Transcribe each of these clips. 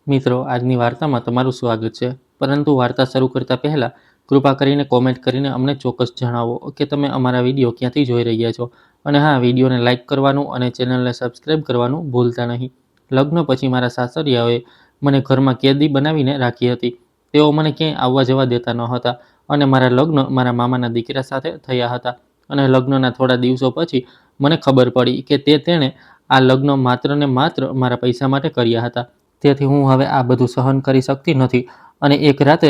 મિત્રો, આજની વાર્તામાં તમારું સ્વાગત છે. પરંતુ વાર્તા શરૂ કરતા પહેલા કૃપા કરીને કોમેન્ટ કરીને અમને ચોક્કસ જણાવો કે તમે અમારા વિડીયો ક્યાંથી જોઈ રહ્યા છો. અને હા, વિડીયોને લાઇક કરવાનું અને ચેનલને સબસ્ક્રાઇબ કરવાનું ભૂલતા નહીં. લગ્ન પછી મારા સાસરિયાઓએ મને ઘરમાં કેદી બનાવીને રાખી હતી. તેઓ મને ક્યાંય આવવા જવા દેતા ન હતા અને મારા લગ્ન મારા મામાના દીકરા સાથે થયા હતા. અને લગ્નના થોડા દિવસો પછી મને ખબર પડી કે તેણે આ લગ્ન માત્ર ને માત્ર મારા પૈસા માટે કર્યા હતા. તેથી હું હવે આ બધું સહન કરી શકતી નથી અને એક રાતે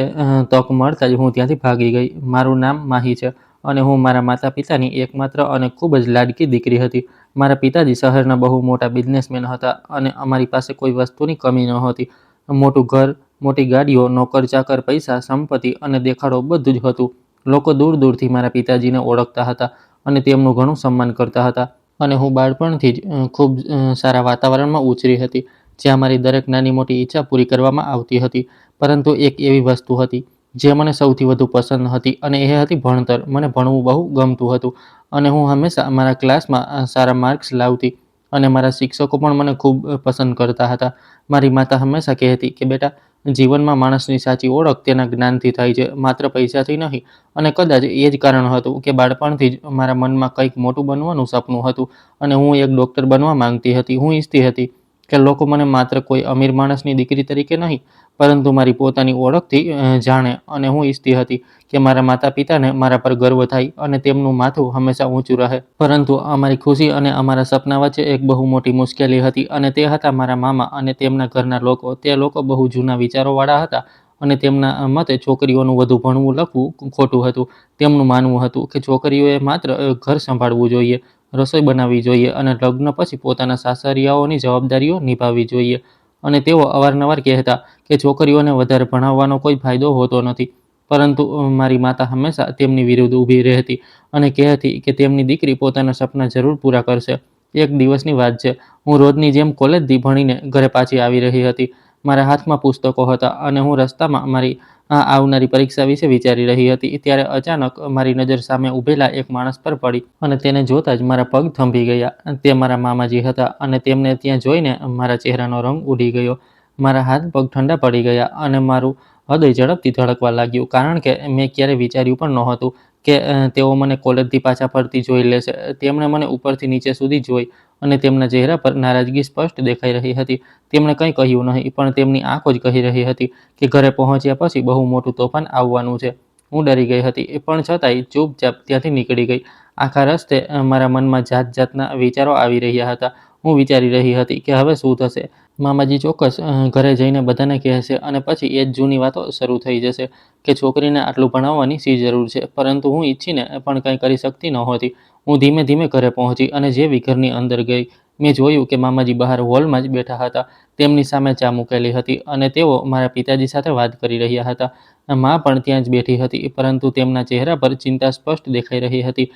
તક મળતા જ હું ત્યાંથી ભાગી ગઈ. મારું નામ માહી છે અને હું મારા માતા-પિતાની એકમાત્ર અને ખૂબ જ લાડકી દીકરી હતી. મારા પિતાજી શહેરના બહુ મોટા બિઝનેસમેન હતા અને અમારી પાસે કોઈ વસ્તુની કમી નહોતી. મોટું ઘર, મોટી ગાડીઓ, નોકર-ચાકર, પૈસા, સંપત્તિ અને દેખાડો બધું જ હતું. લોકો દૂર-દૂરથી મારા પિતાજીને ઓળખતા હતા અને તેમનું ઘણું સન્માન કરતા હતા. અને હું બાળપણથી જ ખૂબ સારા વાતાવરણમાં ઉછરી હતી, જ્યાં મારી દરેક નાની-મોટી ઈચ્છા પૂરી કરવામાં આવતી હતી. પરંતુ એક એવી વસ્તુ હતી જે મને સૌથી વધુ પસંદ હતી અને એ હતી ભણતર. મને ભણવું બહુ ગમતું હતું અને હું હંમેશા મારા ક્લાસમાં સારા માર્ક્સ લાવતી અને મારા શિક્ષકો પણ મને ખૂબ પસંદ કરતા હતા. મારી માતા હંમેશા કહેતી કે બેટા, જીવનમાં માણસની સાચી ઓળખ તેના જ્ઞાનથી થાય છે, માત્ર પૈસાથી નહીં. અને કદાચ એ જ કારણ હતું કે બાળપણથી જ મારા મનમાં કંઈક મોટું બનવાનું સપનું હતું અને હું એક ડૉક્ટર બનવા માંગતી હતી. હું ઈચ્છતી હતી કે લોકો મને માત્ર કોઈ અમીર માણસની દીકરી તરીકે નહીં, પરંતુ મારી પોતાની ઓળખથી જાણે. અને હું ઈચ્છતી હતી કે મારા માતા-પિતાને મારા પર ગર્વ થાય અને તેમનું માથું હંમેશા ઊંચું રહે. પરંતુ અમારી ખુશી અને અમારા સપના વચ્ચે એક બહુ મોટી મુશ્કેલી હતી અને તે હતા મારા મામા અને તેમના ઘરના લોકો. તે લોકો બહુ જૂના વિચારોવાળા હતા અને તેમના મતે છોકરીઓનું વધુ ભણવું લખવું ખોટું હતું. તેમનું માનવું હતું કે છોકરીઓએ માત્ર ઘર સંભાળવું જોઈએ, રસોઈ બનાવવી જોઈએ અને લગ્ન પછી પોતાના સાસરિયાઓની જવાબદારીઓ નિભાવવી જોઈએ. અને તેઓ અવારનવાર કહેતા કે છોકરીઓને વધારે ભણાવવાનો કોઈ ફાયદો હોતો નથી. પરંતુ મારી માતા હંમેશા તેમની વિરુદ્ધ ઊભી રહેતી અને કહેતી કે તેમની દીકરી પોતાના સપના જરૂર પૂરા કરશે. એક દિવસની વાત છે. હું રોજની જેમ કોલેજથી ભણીને ઘરે પાછી આવી રહી હતી. મારા હાથમાં પુસ્તકો હતા અને હું રસ્તામાં મારી આવનારી પરીક્ષા વિશે વિચારી રહી હતી. ત્યારે અચાનક મારી નજર સામે ઊભેલા એક માણસ પર પડી અને તેને જોતાં જ મારા પગ થંભી ગયા. તે મારા મામાજી હતા અને તેમને ત્યાં જોઈને મારા ચહેરાનો રંગ ઉડી ગયો. મારા હાથ-પગ ઠંડા પડી ગયા અને મારું હૃદય ઝડપથી ધડકવા લાગ્યું, કારણ કે મેં ક્યારેય વિચાર્યું પણ નહોતું કે તેઓ મને કોલેજથી પાછા ફરતી જોઈ લેશે. તેમણે મને ઉપરથી નીચે સુધી જોઈ અને તેમના ચહેરા પર નારાજગી સ્પષ્ટ દેખાઈ રહી હતી. તેમણે કંઈ કહ્યું નહીં, પણ તેમની આંખો જ કહી રહી હતી કે ઘરે પહોંચ્યા પછી બહુ મોટું તોફાન આવવાનું છે. હું ડરી ગઈ હતી, પણ છતાંય ચૂપચાપ ત્યાંથી નીકળી ગઈ. આખા રસ્તે મારા મનમાં જાત-જાતના વિચારો આવી રહ્યા હતા. હું વિચારી રહી હતી કે હવે શું થશે. મામાજી ચોક્કસ ઘરે જઈને બધાને કહેશે અને પછી એ જ જૂની વાતો શરૂ થઈ જશે કે છોકરીને આટલું ભણાવવાની શી જરૂર છે. પરંતુ હું ઈચ્છીને પણ કંઈ કરી શકતી નહોતી. હું ધીમે-ધીમે ઘરે પહોંચી અને જેવી ઘરની અંદર ગઈ, મેં જોયું કે મામાજી બહાર હોલમાં જ બેઠા હતા. તેમની સામે ચા મૂકેલી હતી અને તેઓ મારા પિતાજી સાથે વાત કરી રહ્યા હતા. મા પણ ત્યાં જ બેઠી હતી, પરંતુ તેમના ચહેરા પર ચિંતા સ્પષ્ટ દેખાઈ રહી હતી.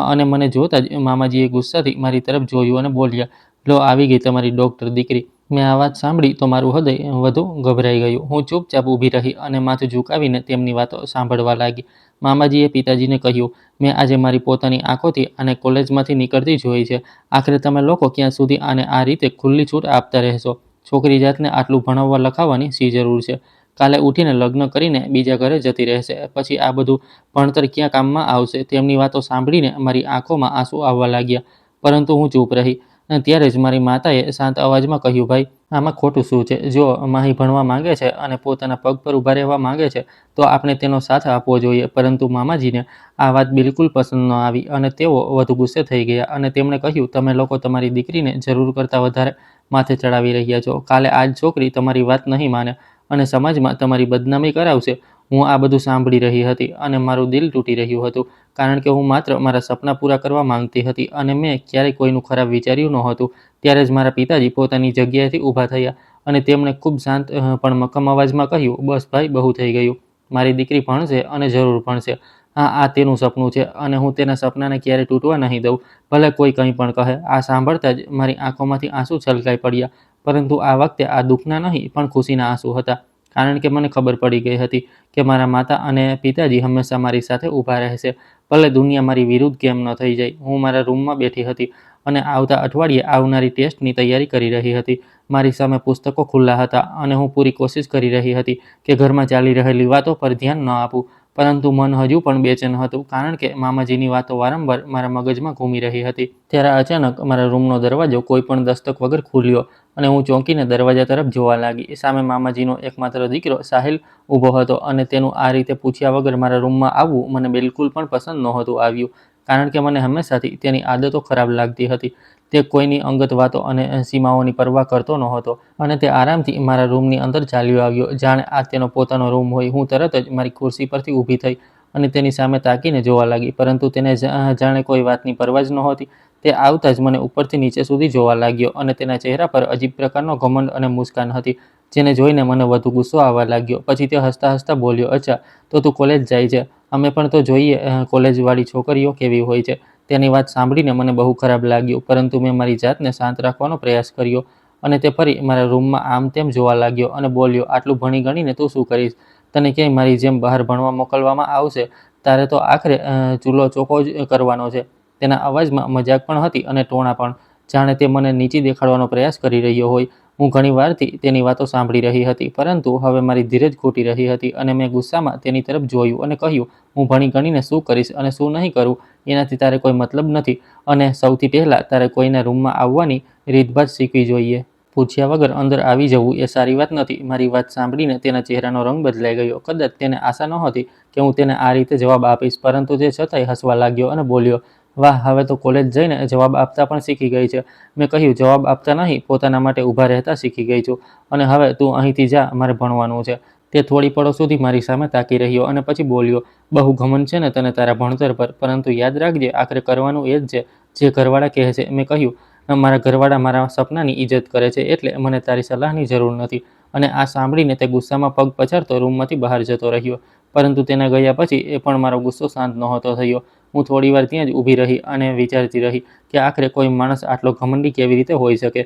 અને મને જોતાં જ મામાજીએ ગુસ્સાથી મારી તરફ જોયું અને બોલ્યા, "લો, આવી ગઈ તમારી ડૉક્ટર દીકરી." મેં આ વાત સાંભળી તો મારું હૃદય વધુ ગભરાઈ ગયું. હું ચૂપચાપ ઊભી રહી અને માથું ઝુકાવીને તેમની વાતો સાંભળવા લાગી. મામાજીએ પિતાજીને કહ્યું, "મેં આજે મારી પોતાની આંખોથી આને કોલેજમાંથી નીકળતી જોઈ છે. આખરે તમે લોકો ક્યાં સુધી આને આ રીતે ખુલ્લી છૂટ આપતા રહેશો? છોકરી જાતને આટલું ભણાવવા-લખાવવાની શી જરૂર છે? કાલે ઉઠીને લગ્ન કરીને બીજા ઘરે જતી રહેશે. પછી આ બધું ભણતર ક્યાં કામમાં આવશે?" તેમની વાતો સાંભળીને મારી આંખોમાં આંસુ આવવા લાગ્યા, પરંતુ હું ચૂપ રહી. ત્યારે જ મારી માતાએ શાંત અવાજમાં કહ્યું, "ભાઈ, આમાં ખોટું શું છે? જો માહી ભણવા માંગે છે અને પોતાના પગ પર ઊભા રહેવા માંગે છે, તો આપણે તેનો સાથ આપવો જોઈએ." પરંતુ મામાજીને આ વાત બિલકુલ પસંદ ન આવી અને તેઓ વધુ ગુસ્સે થઈ ગયા અને તેમણે કહ્યું, "તમે લોકો તમારી દીકરીને જરૂર કરતાં વધારે માથે ચડાવી રહ્યા છો. કાલે આ જ છોકરી તમારી વાત નહીં માને અને સમાજમાં તમારી બદનામી કરાવશે." હું આ બધું સાંભળી રહી હતી અને મારું દિલ તૂટી રહ્યું હતું, કારણ કે હું માત્ર મારા સપના પૂરા કરવા માંગતી હતી અને મેં ક્યારેય કોઈનું ખરાબ વિચાર્યું નહોતું. ત્યારે જ મારા પિતાજી પોતાની જગ્યાએથી ઊભા થયા અને તેમણે ખૂબ શાંત પણ મક્કમ અવાજમાં કહ્યું, "બસ ભાઈ, બહુ થઈ ગયું. મારી દીકરી ભણશે અને જરૂર ભણશે. હા, આ તેનું સપનું છે અને હું તેના સપનાને ક્યારેય તૂટવા નહીં દઉં, ભલે કોઈ કંઈ પણ કહે." આ સાંભળતાં જ મારી આંખોમાંથી આંસુ છલકાઈ પડ્યા, પરંતુ આ વખતે આ દુઃખના નહીં, પણ ખુશીના આંસુ હતા, કારણ કે મને ખબર પડી ગઈ હતી કે મારા માતા અને પિતાજી હંમેશા મારી સાથે ઊભા રહેશે, ભલે દુનિયા મારી વિરુદ્ધ કેમ ન થઈ જાય. હું મારા રૂમમાં બેઠી હતી અને આવતા અઠવાડિયે આવનારી ટેસ્ટની તૈયારી કરી રહી હતી. મારી સામે પુસ્તકો ખુલ્લા હતા અને હું પૂરી કોશિશ કરી રહી હતી કે ઘરમાં ચાલી રહેલી વાતો પર ધ્યાન ન આપું. પરંતુ મન હજુ પણ બેચેન હતું, કારણ કે મામાજીની વાતો વારંવાર મારા મગજમાં ઘૂમી રહી હતી. ત્યારે અચાનક મારા રૂમનો દરવાજો કોઈ પણ દસ્તક વગર ખુલ્યો અને હું ચોંકીને દરવાજા તરફ જોવા લાગી. સામે મામાજીનો એકમાત્ર દીકરો સાહિલ ઊભો હતો અને તેનું આ રીતે પૂછ્યા વગર મારા રૂમમાં આવવું મને બિલકુલ પણ પસંદ નહોતું આવ્યું, કારણ કે મને હંમેશાથી તેની આદતો ખરાબ લાગતી હતી. તે કોઈની અંગત વાતો અને સીમાઓની પરવા કરતો નહોતો અને તે આરામથી મારા રૂમની અંદર ચાલ્યો આવ્યો, જાણે આ તેનો પોતાનો રૂમ હોય. હું તરત જ મારી ખુરશી પરથી ઊભી થઈ અને તેની સામે તાકીને જોવા લાગી, પરંતુ તેને જાણે કોઈ વાતની પરવા જ નહોતી. તે આવતા જ મને ઉપરથી નીચે સુધી જોવા લાગ્યો અને તેના ચહેરા પર અજીબ પ્રકારનો ઘમંડ અને મુસ્કાન હતી, જેને જોઈને મને વધુ ગુસ્સો આવવા લાગ્યો. પછી તે હસતા હસતા બોલ્યો, "અચ્છા, તો તું કોલેજ જાય છે? અમે પણ તો જોઈએ કોલેજવાળી છોકરીઓ કેવી હોય છે." તેની વાત સાંભળીને મને બહુ ખરાબ લાગ્યું, પરંતુ મેં મારી જાતને શાંત રાખવાનો પ્રયાસ કર્યો અને તે ફરી મારા રૂમમાં આમ તેમ જોવા લાગ્યો અને બોલ્યો, "આટલું ભણી ગણીને તું શું કરીશ? તને ક્યાંય મારી જેમ બહાર ભણવા મોકલવામાં આવશે? તારે તો આખરે ચૂલો ચોખ્ખો જ કરવાનો છે." તેના અવાજમાં મજાક પણ હતી અને ટોણા પણ, જાણે તે મને નીચી દેખાડવાનો પ્રયાસ કરી રહ્યો હોય. હું ઘણી વારથી તેની વાતો સાંભળી રહી હતી, પરંતુ હવે મારી ધીરજ ખૂટી રહી હતી અને મેં ગુસ્સામાં તેની તરફ જોયું અને કહ્યું, "હું ભણી ગણીને શું કરીશ અને શું નહીં કરું એનાથી તારે કોઈ મતલબ નથી, અને સૌથી પહેલાં તારે કોઈના રૂમમાં આવવાની રીતભાત શીખવી જોઈએ. પૂછ્યા વગર અંદર આવી જવું એ સારી વાત નથી." મારી વાત સાંભળીને તેના ચહેરાનો રંગ બદલાઈ ગયો. કદાચ તેને આશા નહોતી કે હું તેને આ રીતે જવાબ આપીશ, પરંતુ તે છતાંય હસવા લાગ્યો અને બોલ્યો, "વાહ, હવે તો કોલેજ જઈને જવાબ આપતા પણ શીખી ગઈ છે." મેં કહ્યું, "જવાબ આપતા નહીં, પોતાના માટે ઊભા રહેતા શીખી ગઈ છું. અને હવે તું અહીંથી જા, મારે ભણવાનું છે." તે થોડી પળો સુધી મારી સામે તાકી રહ્યો અને પછી બોલ્યો, "બહુ ઘમંડ છે ને તને તારા ભણતર પર, પરંતુ યાદ રાખજે, આખરે કરવાનું એ જ છે જે ઘરવાળા કહે છે." મેં કહ્યું, "મારા ઘરવાળા મારા સપનાની ઇજ્જત કરે છે, એટલે મને તારી સલાહની જરૂર નથી." અને આ સાંભળીને તે ગુસ્સામાં પગ પછાડતો રૂમમાંથી બહાર જતો રહ્યો. પરંતુ તેના ગયા પછી એ પણ મારો ગુસ્સો શાંત નહોતો થયો. હું થોડીવાર ત્યાં જ ઊભી રહી અને વિચારતી રહી કે આખરે કોઈ માણસ આટલો ઘમંડી કેવી રીતે હોઈ શકે.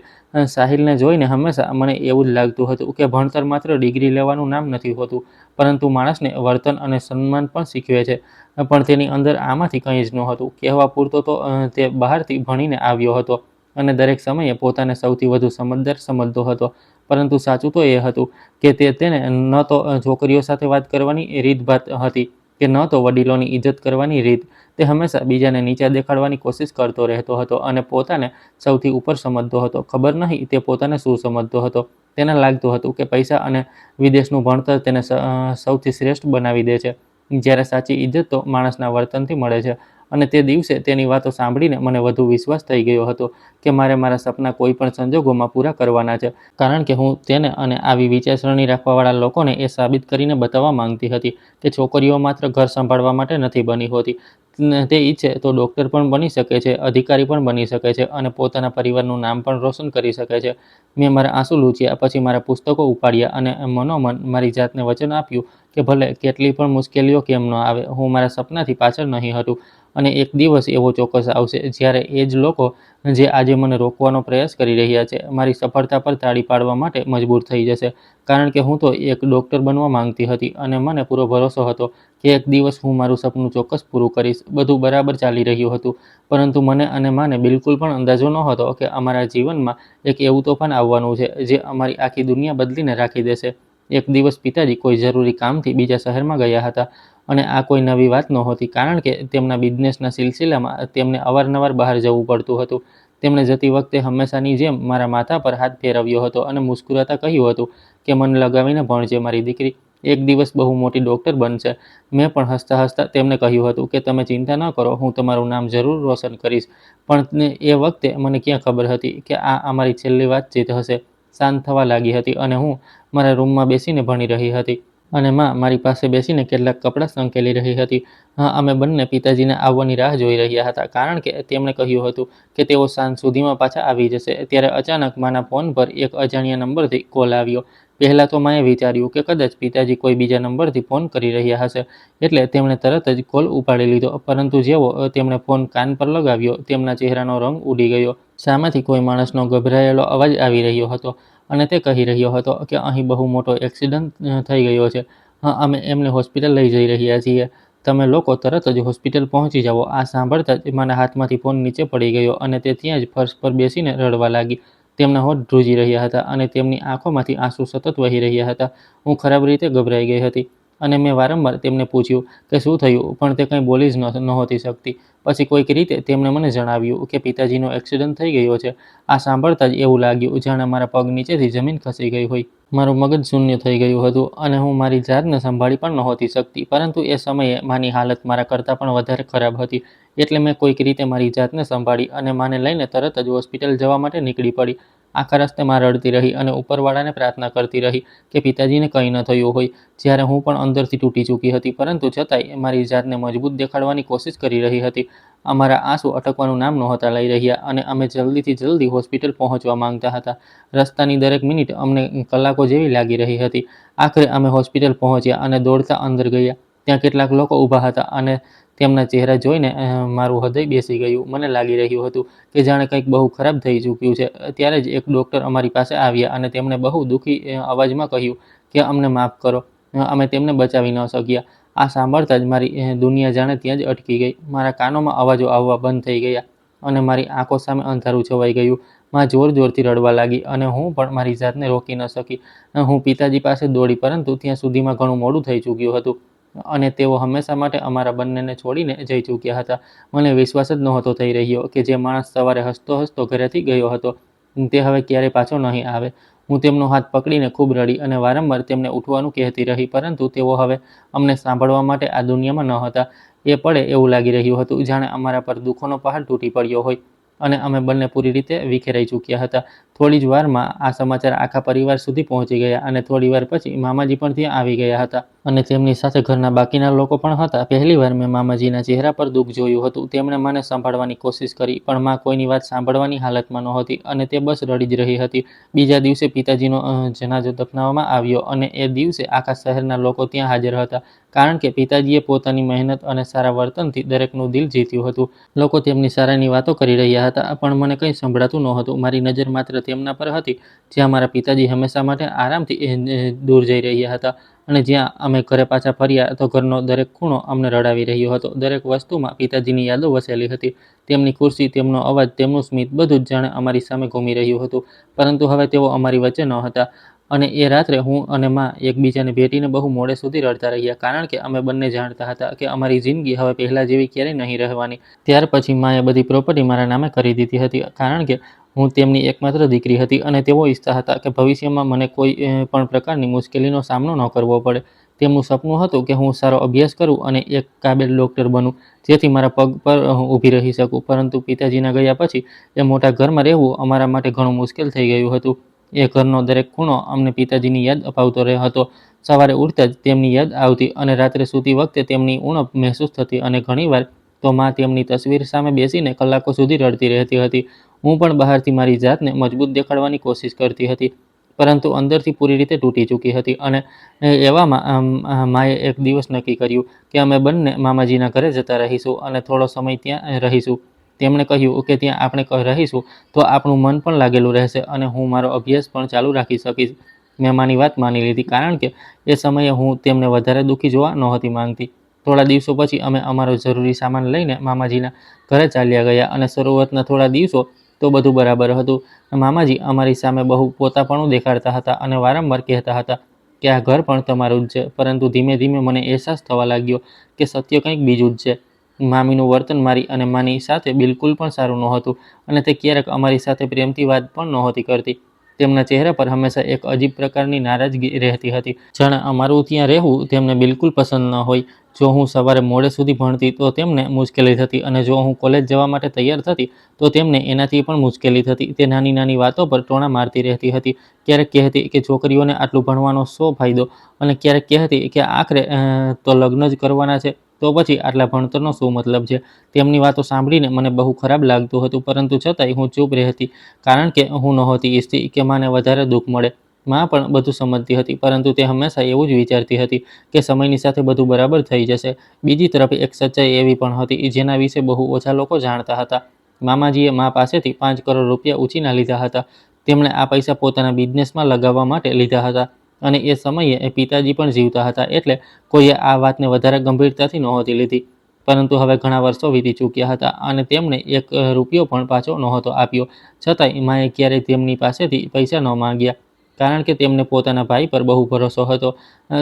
સાહિલને જોઈને હંમેશા મને એવું જ લાગતું હતું કે ભણતર માત્ર ડિગ્રી લેવાનું નામ નથી હોતું, પરંતુ માણસને વર્તન અને સન્માન પણ શીખવે છે. પણ તેની અંદર આમાંથી કંઈ જ નહોતું. કહેવા પૂરતો તો તે બહારથી ભણીને આવ્યો હતો અને દરેક સમયે પોતાને સૌથી વધુ સમજદાર સમજતો હતો, પરંતુ સાચું તો એ હતું કે તેને ન તો છોકરીઓ સાથે વાત કરવાની રીતભાત હતી કે ન તો વડીલોની ઇજ્જત કરવાની રીત. તે હંમેશા બીજાને નીચા દેખાડવાની કોશિશ કરતો રહેતો હતો અને પોતાને સૌથી ઉપર સમજતો હતો. ખબર નહીં તે પોતાને શું સમજતો હતો. તેને લાગતું હતું કે પૈસા અને વિદેશનું ભણતર તેને સૌથી શ્રેષ્ઠ બનાવી દે છે, જ્યારે સાચી ઇજ્જત તો માણસના વર્તનથી મળે છે. અને તે દિવસે તેની વાતો સાંભળીને મને વધુ વિશ્વાસ થઈ ગયો હતો કે મારે મારા સપના કોઈ પણ સંજોગોમાં પૂરા કરવાના છે, કારણ કે હું તેને અને આવી વિચારસરણી રાખવાવાળા લોકોને એ સાબિત કરીને બતાવવા માંગતી હતી કે છોકરીઓ માત્ર ઘર સંભાળવા માટે નથી બની હોતી. તે ઈચ્છે તો ડૉક્ટર પણ બની શકે છે, અધિકારી પણ બની શકે છે અને પોતાના પરિવારનું નામ પણ રોશન કરી શકે છે. મેં મારા આંસુ લૂછ્યા, પછી મારા પુસ્તકો ઉપાડ્યા અને મનોમન મારી જાતને વચન આપ્યું કે ભલે કેટલી પણ મુશ્કેલીઓ કેમ ન આવે, હું મારા સપનાથી પાછળ નહીં હટું. અને એક દિવસ એવો ચોક્કસ આવશે જ્યારે એ જ લોકો જે આજે મને રોકવાનો પ્રયાસ કરી રહ્યા છે, મારી સફળતા પર તાળી પાડવા માટે મજબૂર થઈ જશે. કારણ કે હું તો એક ડૉક્ટર બનવા માંગતી હતી અને મને પૂરો ભરોસો હતો કે એક દિવસ હું મારું સપનું ચોક્કસ પૂરું કરીશ. બધું બરાબર ચાલી રહ્યું હતું, પરંતુ મને અને માને બિલકુલ પણ અંદાજો નહોતો કે અમારા જીવનમાં એક એવું તોફાન આવવાનું છે જે અમારી આખી દુનિયા બદલીને રાખી દેશે. એક દિવસ પિતાજી કોઈ જરૂરી કામથી બીજા શહેરમાં ગયા હતા અને આ કોઈ નવી વાત નહોતી, કારણ કે તેમના બિઝનેસના સિલસિલામાં તેમને અવારનવાર બહાર જવું પડતું હતું. તેમણે જતી વખતે હંમેશાની જેમ મારા માથા પર હાથ ફેરવ્યો હતો અને મુસ્કુરાતા કહ્યું હતું કે મન લગાવીને ભણજે મારી દીકરી, એક દિવસ બહુ મોટી ડૉક્ટર બનશે. મેં પણ હસતા હસતા તેમને કહ્યું હતું કે તમે ચિંતા ન કરો, હું તમારું નામ જરૂર રોશન કરીશ. પણ એ વખતે મને ક્યાં ખબર હતી કે આ અમારી છેલ્લી વાતચીત હશે. શાંત થવા લાગી હતી અને હું મારા રૂમમાં બેસીને ભણી રહી હતી અને માં મારી પાસે બેસીને કેટલાક કપડાં સંકેલી રહી હતી. અમે બંને પિતાજીને આવવાની રાહ જોઈ રહ્યા હતા, કારણ કે તેમણે કહ્યું હતું કે તેઓ સાંજ સુધીમાં પાછા આવી જશે. ત્યારે અચાનક માના ફોન પર એક અજાણ્યા નંબરથી કોલ આવ્યો. પહેલાં તો માએ વિચાર્યું કે કદાચ પિતાજી કોઈ બીજા નંબરથી ફોન કરી રહ્યા હશે, એટલે તેમણે તરત જ કોલ ઉપાડી લીધો. પરંતુ જેવો તેમણે ફોન કાન પર લગાવ્યો, તેમના ચહેરાનો રંગ ઉડી ગયો. સામેથી કોઈ માણસનો ગભરાયેલો અવાજ આવી રહ્યો હતો અને તે કહી રહ્યો હતો કે અહીં બહુ મોટો એક્સિડન્ટ થઈ ગયો છે. અમે એમને હોસ્પિટલ લઈ જઈ રહ્યા છીએ. તમે લોકો તરત જ હોસ્પિટલ પહોંચી જાઓ. આ સાંભળતા જ માના હાથમાંથી ફોન નીચે પડી ગયો અને તે ત્યાં જ ફર્શ પર બેસીને રડવા લાગી. તેમના હોઠ ધ્રુજી રહ્યા હતા અને તેમની આંખોમાંથી આંસુ સતત વહી રહ્યા હતા. હું ખરાબ રીતે ગભરાઈ ગઈ હતી અને મેં વારંવાર તેમને પૂછ્યું કે શું થયું, પણ તે કંઈ બોલી જ નહોતી શકતી. પછી કોઈક રીતે તેમણે મને જણાવ્યું કે પિતાજીનો એક્સિડન્ટ થઈ ગયો છે. આ સાંભળતા જ એવું લાગ્યું જાણે મારા પગ નીચેથી જમીન ખસી ગઈ હોય. મારું મગજ શૂન્ય થઈ ગયું હતું અને હું મારી જાતને સંભાળી પણ નહોતી શકતી. પરંતુ એ સમયે માની હાલત મારા કરતાં પણ વધારે ખરાબ હતી. એટલે મેં કોઈક રીતે મારી જાતને સંભાળી અને માને લઈને તરત જ હોસ્પિટલ જવા માટે નીકળી પડી. આખા રસ્તે માં રડતી રહી અને ઉપરવાળાને પ્રાર્થના કરતી રહી કે પિતાજીને કંઈ ન થયું હોય. જ્યારે હું પણ અંદરથી તૂટી ચૂકી હતી, પરંતુ છતાંય મારી જાતને મજબૂત દેખાડવાની કોશિશ કરી રહી હતી. અમારા આંસુ અટકવાનું નામ નહોતા લઈ રહ્યા અને અમે જલ્દીથી જલ્દી હોસ્પિટલ પહોંચવા માંગતા હતા. રસ્તાની દરેક મિનિટ અમને કલાકો જેવી લાગી રહી હતી. આખરે અમે હોસ્પિટલ પહોંચ્યા અને દોડતા અંદર ગયા. ત્યાં કેટલાક લોકો ઊભા હતા અને તેમના ચહેરા જોઈને મારું હૃદય બેસી ગયું. મને લાગી રહ્યું હતું કે જાણે કંઈક બહુ ખરાબ થઈ ચૂક્યું છે. ત્યારે જ એક ડૉક્ટર અમારી પાસે આવ્યા અને તેમણે બહુ દુઃખી અવાજમાં કહ્યું કે અમને માફ કરો, અમે તેમને બચાવી ન શક્યા. આ સાંભળતા જ મારી દુનિયા જાણે ત્યાં જ અટકી ગઈ. મારા કાનોમાં અવાજો આવવા બંધ થઈ ગયા અને મારી આંખો સામે અંધારું છવાઈ ગયું. માં જોર-જોરથી રડવા લાગી અને હું પણ મારી જાતને રોકી ન શકી. હું પિતાજી પાસે દોડી, પરંતુ ત્યાં સુધીમાં ઘણું મોડું થઈ ચૂક્યું હતું અને તેઓ હંમેશા માટે અમારા બંનેને છોડીને જઈ ચૂક્યા હતા. મને વિશ્વાસ જ નહોતો થઈ રહ્યો કે જે માણસ સવારે હસતો હસતો ઘરેથી ગયો હતો, તે હવે ક્યારેય પાછો નહીં આવે. હું તેમનો હાથ પકડીને ખૂબ રડી અને વારંવાર તેમને ઉઠવાનું કહેતી રહી, પરંતુ તેઓ હવે અમને સાંભળવા માટે આ દુનિયામાં ન હતા. એ પળે એવું લાગી રહ્યું હતું જાણે અમારા પર દુઃખોનો પહાડ તૂટી પડ્યો હોય અને અમે બંને પૂરી રીતે વિખેરાઈ ચૂક્યા હતા. થોડી જ વારમાં આ સમાચાર આખા પરિવાર સુધી પહોંચી ગયા અને થોડી વાર પછી મામાજી પણ ત્યાં આવી ગયા હતા અને તેમની સાથે ઘરના બાકીના લોકો પણ હતા. પહેલીવાર મેં મામાજીના ચહેરા પર દુઃખ જોયું હતું. તેમણે મને સંભાળવાની કોશિશ કરી, પણ માં કોઈની વાત સાંભળવાની હાલતમાં નહોતી અને તે બસ રડી જ રહી હતી. બીજા દિવસે પિતાજીનો જનાજો દફનાવવામાં આવ્યો અને એ દિવસે આખા શહેરના લોકો ત્યાં હાજર હતા, કારણ કે પિતાજીએ પોતાની મહેનત અને સારા વર્તનથી દરેકનું દિલ જીત્યું હતું. લોકો તેમની સારાની વાતો કરી રહ્યા હતા, પણ મને કંઈ સંભળાતું નહોતું. મારી નજર માત્ર તેમના પર હતી, જ્યાં મારા પિતાજી હંમેશા માટે આરામથી દૂર જઈ રહ્યા હતા અને જ્યાં અમે ઘરે પાછા ફર્યા તો ઘરનો દરેક ખૂણો અમને રડાવી રહ્યો હતો. દરેક વસ્તુમાં પિતાજીની યાદો વસેલી હતી. તેમની ખુરશી, તેમનો અવાજ, તેમનું સ્મિત, બધું જ જાણે અમારી સામે ઘૂમી રહ્યું હતું. પરંતુ હવે તેઓ અમારી વચ્ચે ન હતા અને એ રાત્રે હું અને માં એકબીજાને ભેટીને બહુ મોડે સુધી રડતા રહ્યા, કારણ કે અમે બંને જાણતા હતા કે અમારી જિંદગી હવે પહેલાં જેવી ક્યારેય નહીં રહેવાની. ત્યાર પછી માએ બધી પ્રોપર્ટી મારા નામે કરી દીધી હતી, કારણ કે હું તેમની એકમાત્ર દીકરી હતી અને તેઓ ઈચ્છતા હતા કે ભવિષ્યમાં મને કોઈ પણ પ્રકારની મુશ્કેલીનો સામનો ન કરવો પડે. તેમનું સપનું હતું કે હું સારો અભ્યાસ કરું અને એક કાબિલ ડૉક્ટર બનું, જેથી મારા પગ પર ઊભી રહી શકું. પરંતુ પિતાજીના ગયા પછી એ મોટા ઘરમાં રહેવું અમારા માટે ઘણું મુશ્કેલ થઈ ગયું હતું. એ ઘરનો દરેક ખૂણો અમને પિતાજીની યાદ અપાવતો હતો. સવારે ઉઠતા જ તેમની યાદ આવતી અને રાત્રે સૂતી વખતે તેમની ઉણપ મહેસૂસ થતી અને ઘણીવાર તો માં તેમની તસવીર સામે બેસીને કલાકો સુધી રડતી રહેતી હતી. હું પણ બહારથી મારી જાતને મજબૂત દેખાડવાની કોશિશ કરતી હતી, પરંતુ અંદરથી પૂરી રીતે તૂટી ચૂકી હતી અને એવામાં માએ એક દિવસ નક્કી કર્યું કે અમે બંને મામાજીના ઘરે જતા રહીશું અને થોડો સમય ત્યાં રહીશું. તેમણે કહ્યું કે ત્યાં આપણે રહીશું તો આપણું મન પણ લાગેલું રહેશે અને હું મારો અભ્યાસ પણ ચાલુ રાખી શકીશ. મેં માની વાત માની લીધી, કારણ કે એ સમયે હું તેમને વધારે દુઃખી જોવા નહોતી માંગતી. થોડા દિવસો પછી અમે અમારો જરૂરી સામાન લઈને મામાજીના ઘરે ચાલ્યા ગયા અને શરૂઆતના થોડા દિવસો તો બધું બરાબર હતું. મામાજી અમારી સામે બહુ પોતાપણું દેખાડતા હતા અને વારંવાર કહેતા હતા કે આ ઘર પણ તમારું જ છે, પરંતુ ધીમે ધીમે મને અહેસાસ થવા લાગ્યો કે સત્ય કંઈક બીજું જ છે. મામીનું વર્તન મારી અને માની સાથે બિલકુલ પણ સારું નહોતું અને તે ક્યારેક અમારી સાથે પ્રેમથી વાત પણ નહોતી કરતી. તેમના ચહેરા પર હંમેશા એક અજીબ પ્રકારની નારાજગી રહેતી હતી, જાણે અમારું ત્યાં રહેવું તેમને બિલકુલ પસંદ ન હોય. જો હું સવારે મોડે સુધી ભણતી તો તેમને મુશ્કેલી થતી અને જો હું કોલેજ જવા માટે તૈયાર થતી તો તેમને એનાથી પણ મુશ્કેલી થતી. તે નાની નાની વાતો પર ટોણા મારતી રહેતી હતી. ક્યારેક કહેતી કે છોકરીઓને આટલું ભણવાનો શો ફાયદો, અને ક્યારેક કહેતી કે આખરે તો લગ્ન જ કરવાના છે, તો પછી આટલા ભણતરનો શું મતલબ છે. તેમની વાતો સાંભળીને મને બહુ ખરાબ લાગતું હતું, પરંતુ છતાંય હું ચૂપ રહેતી, કારણ કે હું નહોતી ઈચ્છતી કે માને વધારે દુઃખ મળે. માં પણ બધું સમજતી હતી, પરંતુ તે હંમેશા એવું જ વિચારતી હતી કે સમયની સાથે બધું બરાબર થઈ જશે. બીજી તરફ એક સચ્ચાઈ એવી પણ હતી જેના વિશે બહુ ઓછા લોકો જાણતા હતા. મામાજીએ માં પાસેથી 5 કરોડ રૂપિયા ઉછીના લીધા હતા. તેમણે આ પૈસા પોતાના બિઝનેસમાં લગાવવા માટે લીધા હતા અને એ સમયે એ પિતાજી પણ જીવતા હતા, એટલે કોઈએ આ વાતને વધારે ગંભીરતાથી નહોતી લીધી. પરંતુ હવે ઘણા વર્ષો વીતી ચૂક્યા હતા અને તેમણે એક રૂપિયો પણ પાછો નહોતો આપ્યો. છતાંય માએ ક્યારેય તેમની પાસેથી પૈસા ન માંગ્યા, કારણ કે તેમને પોતાના ભાઈ પર બહુ ભરોસો હતો.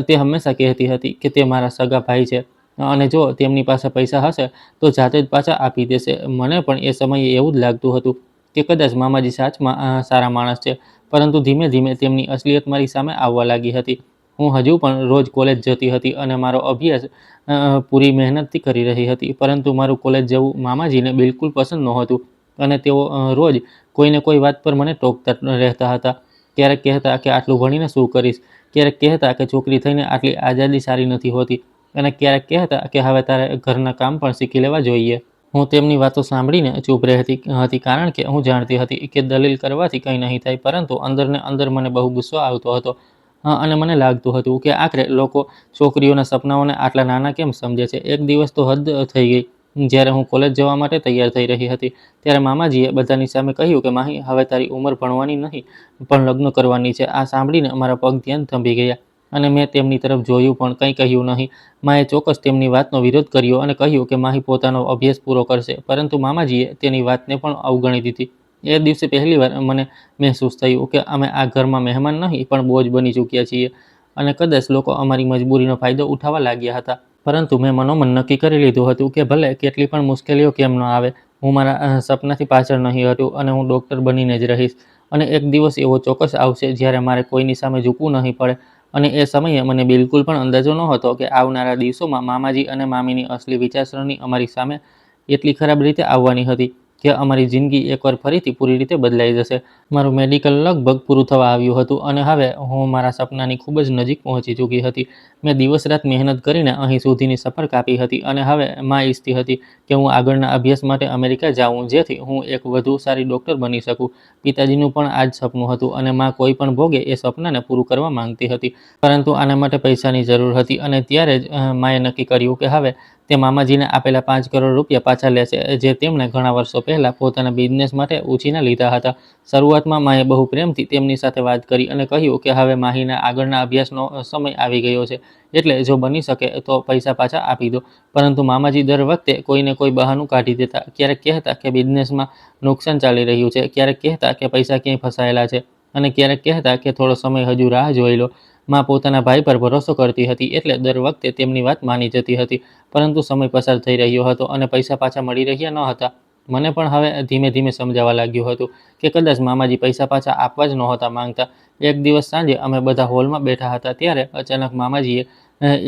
તે હંમેશા કહેતી હતી કે તે મારા સગા ભાઈ છે અને જો તેમની પાસે પૈસા હશે તો જાતે જ પાછા આપી દેશે. મને પણ એ સમયે એવું જ લાગતું હતું કે કદાચ મામાજી સાચમાં સારા માણસ છે, પરંતુ ધીમે ધીમે તેમની અસલિયત મારી સામે આવવા લાગી હતી. હું હજુ પણ રોજ કોલેજ જતી હતી અને મારો અભ્યાસ પૂરી મહેનતથી કરી રહી હતી, પરંતુ મારું કોલેજ જવું મામાજીને બિલકુલ પસંદ નહોતું અને તેઓ રોજ કોઈને કોઈ વાત પર મને ટોકતા રહેતા હતા. ક્યારેક કહેતા કે આટલું ભણીને શું કરીશ, ક્યારેક કહેતા કે છોકરી થઈને આટલી આઝાદી સારી નથી હોતી, અને ક્યારેક કહેતા કે હવે તારે ઘરના કામ પણ શીખી લેવા જોઈએ. હું તેમની વાતો સાંભળીને ચૂપ રહેતી હતી, કારણ કે હું જાણતી હતી કે દલીલ કરવાથી કંઈ નહીં થાય, પરંતુ અંદરને અંદર મને બહુ ગુસ્સો આવતો હતો. અને મને લાગતું હતું કે આખરે લોકો છોકરીઓના સપનાઓને આટલા નાના કેમ સમજે છે. એક દિવસ તો હદ થઈ ગઈ. જ્યારે હું કોલેજ જવા માટે તૈયાર થઈ રહી હતી, ત્યારે મામાજીએ બધાની સામે કહ્યું કે માહી, હવે તારી ઉંમર ભણવાની નહીં પણ લગ્ન કરવાની છે. આ સાંભળીને મારા પગ ત્યાં થંભી ગયા અને મેં તેમની તરફ જોયું પણ કંઈ કહ્યું નહીં. માએ ચોક્કસ તેમની વાતનો વિરોધ કર્યો અને કહ્યું કે માહી પોતાનો અભ્યાસ પૂરો કરશે, પરંતુ મામાજીએ તેની વાતને પણ અવગણી દીધી. એ દિવસે પહેલીવાર મને મહેસૂસ થયું કે અમે આ ઘરમાં મહેમાન નહીં પણ બોજ બની ચૂક્યા છીએ, અને કદાચ લોકો અમારી મજબૂરીનો ફાયદો ઉઠાવવા લાગ્યા હતા. પરંતુ મેં મનોમન નક્કી કરી લીધું હતું કે ભલે કેટલી પણ મુશ્કેલીઓ કેમ ન આવે, હું મારા સપનાથી પાછળ નહીં હટું અને હું ડૉક્ટર બનીને જ રહીશ. અને એક દિવસ એવો ચોક્કસ આવશે જ્યારે મારે કોઈની સામે ઝૂકવું નહીં પડે. અને એ સમયે મને બિલકુલ પણ અંદાજો નહોતો કે આવનારા દિવસોમાં મામાજી અને મામીની અસલી વિચારસરણી અમારી સામે એટલી ખરાબ રીતે આવવાની હતી કે અમારી જિંદગી એકવાર ફરીથી પૂરી રીતે બદલાઈ જશે. મારું મેડિકલ લગભગ પૂરું થવા આવ્યું હતું અને હવે હું મારા સપનાની ખૂબ જ નજીક પહોંચી ચૂકી હતી. મેં દિવસ રાત મહેનત કરીને અહીં સુધીની સફર કાપી હતી અને હવે મા ઈચ્છતી હતી કે હું આગળના અભ્યાસ માટે અમેરિકા જાઉં, જેથી હું એક વધુ સારી ડૉક્ટર બની શકું. પિતાજીનું પણ આ જ સપનું હતું અને મા કોઈ પણ ભોગે એ સપનાને પૂરું કરવા માંગતી હતી. પરંતુ આના માટે પૈસાની જરૂર હતી અને ત્યારે જ માએ નક્કી કર્યું કે હવે તે મામાજીને આપેલા 5 કરોડ રૂપિયા પાછા લેશે, જે તેમણે ઘણા વર્ષો પહેલાં પોતાના બિઝનેસ માટે ઉછીના લીધા હતા. શરૂઆતમાં માએ બહુ પ્રેમથી તેમની સાથે વાત કરી અને કહ્યું કે હવે માહીના આગળના અભ્યાસનો સમય આવી ગયો છે, એટલે જો બની શકે તો પૈસા પાછા આપી દો. પરંતુ મામાજી દર વખતે કોઈને કોઈ બહાનું કાઢી દેતા. ક્યારેક કહેતા કે બિઝનેસમાં નુકસાન ચાલી રહ્યું છે, ક્યારેક કહેતા કે પૈસા ક્યાંય ફસાયેલા છે, અને ક્યારેક કહેતા કે થોડો સમય હજુ રાહ જોઈ લો. મા પોતાના ભાઈ પર ભરોસો કરતી હતી, એટલે દર વખતે તેમની વાત માની જતી હતી. પરંતુ સમય પસાર થઈ રહ્યો હતો અને પૈસા પાછા મળી રહ્યા ન હતા. મને પણ હવે ધીમે ધીમે સમજાવા લાગ્યું હતું કે કદાચ મામાજી પૈસા પાછા આપવા જ નહોતા માંગતા. એક દિવસ સાંજે અમે બધા હોલમાં બેઠા હતા, ત્યારે અચાનક મામાજીએ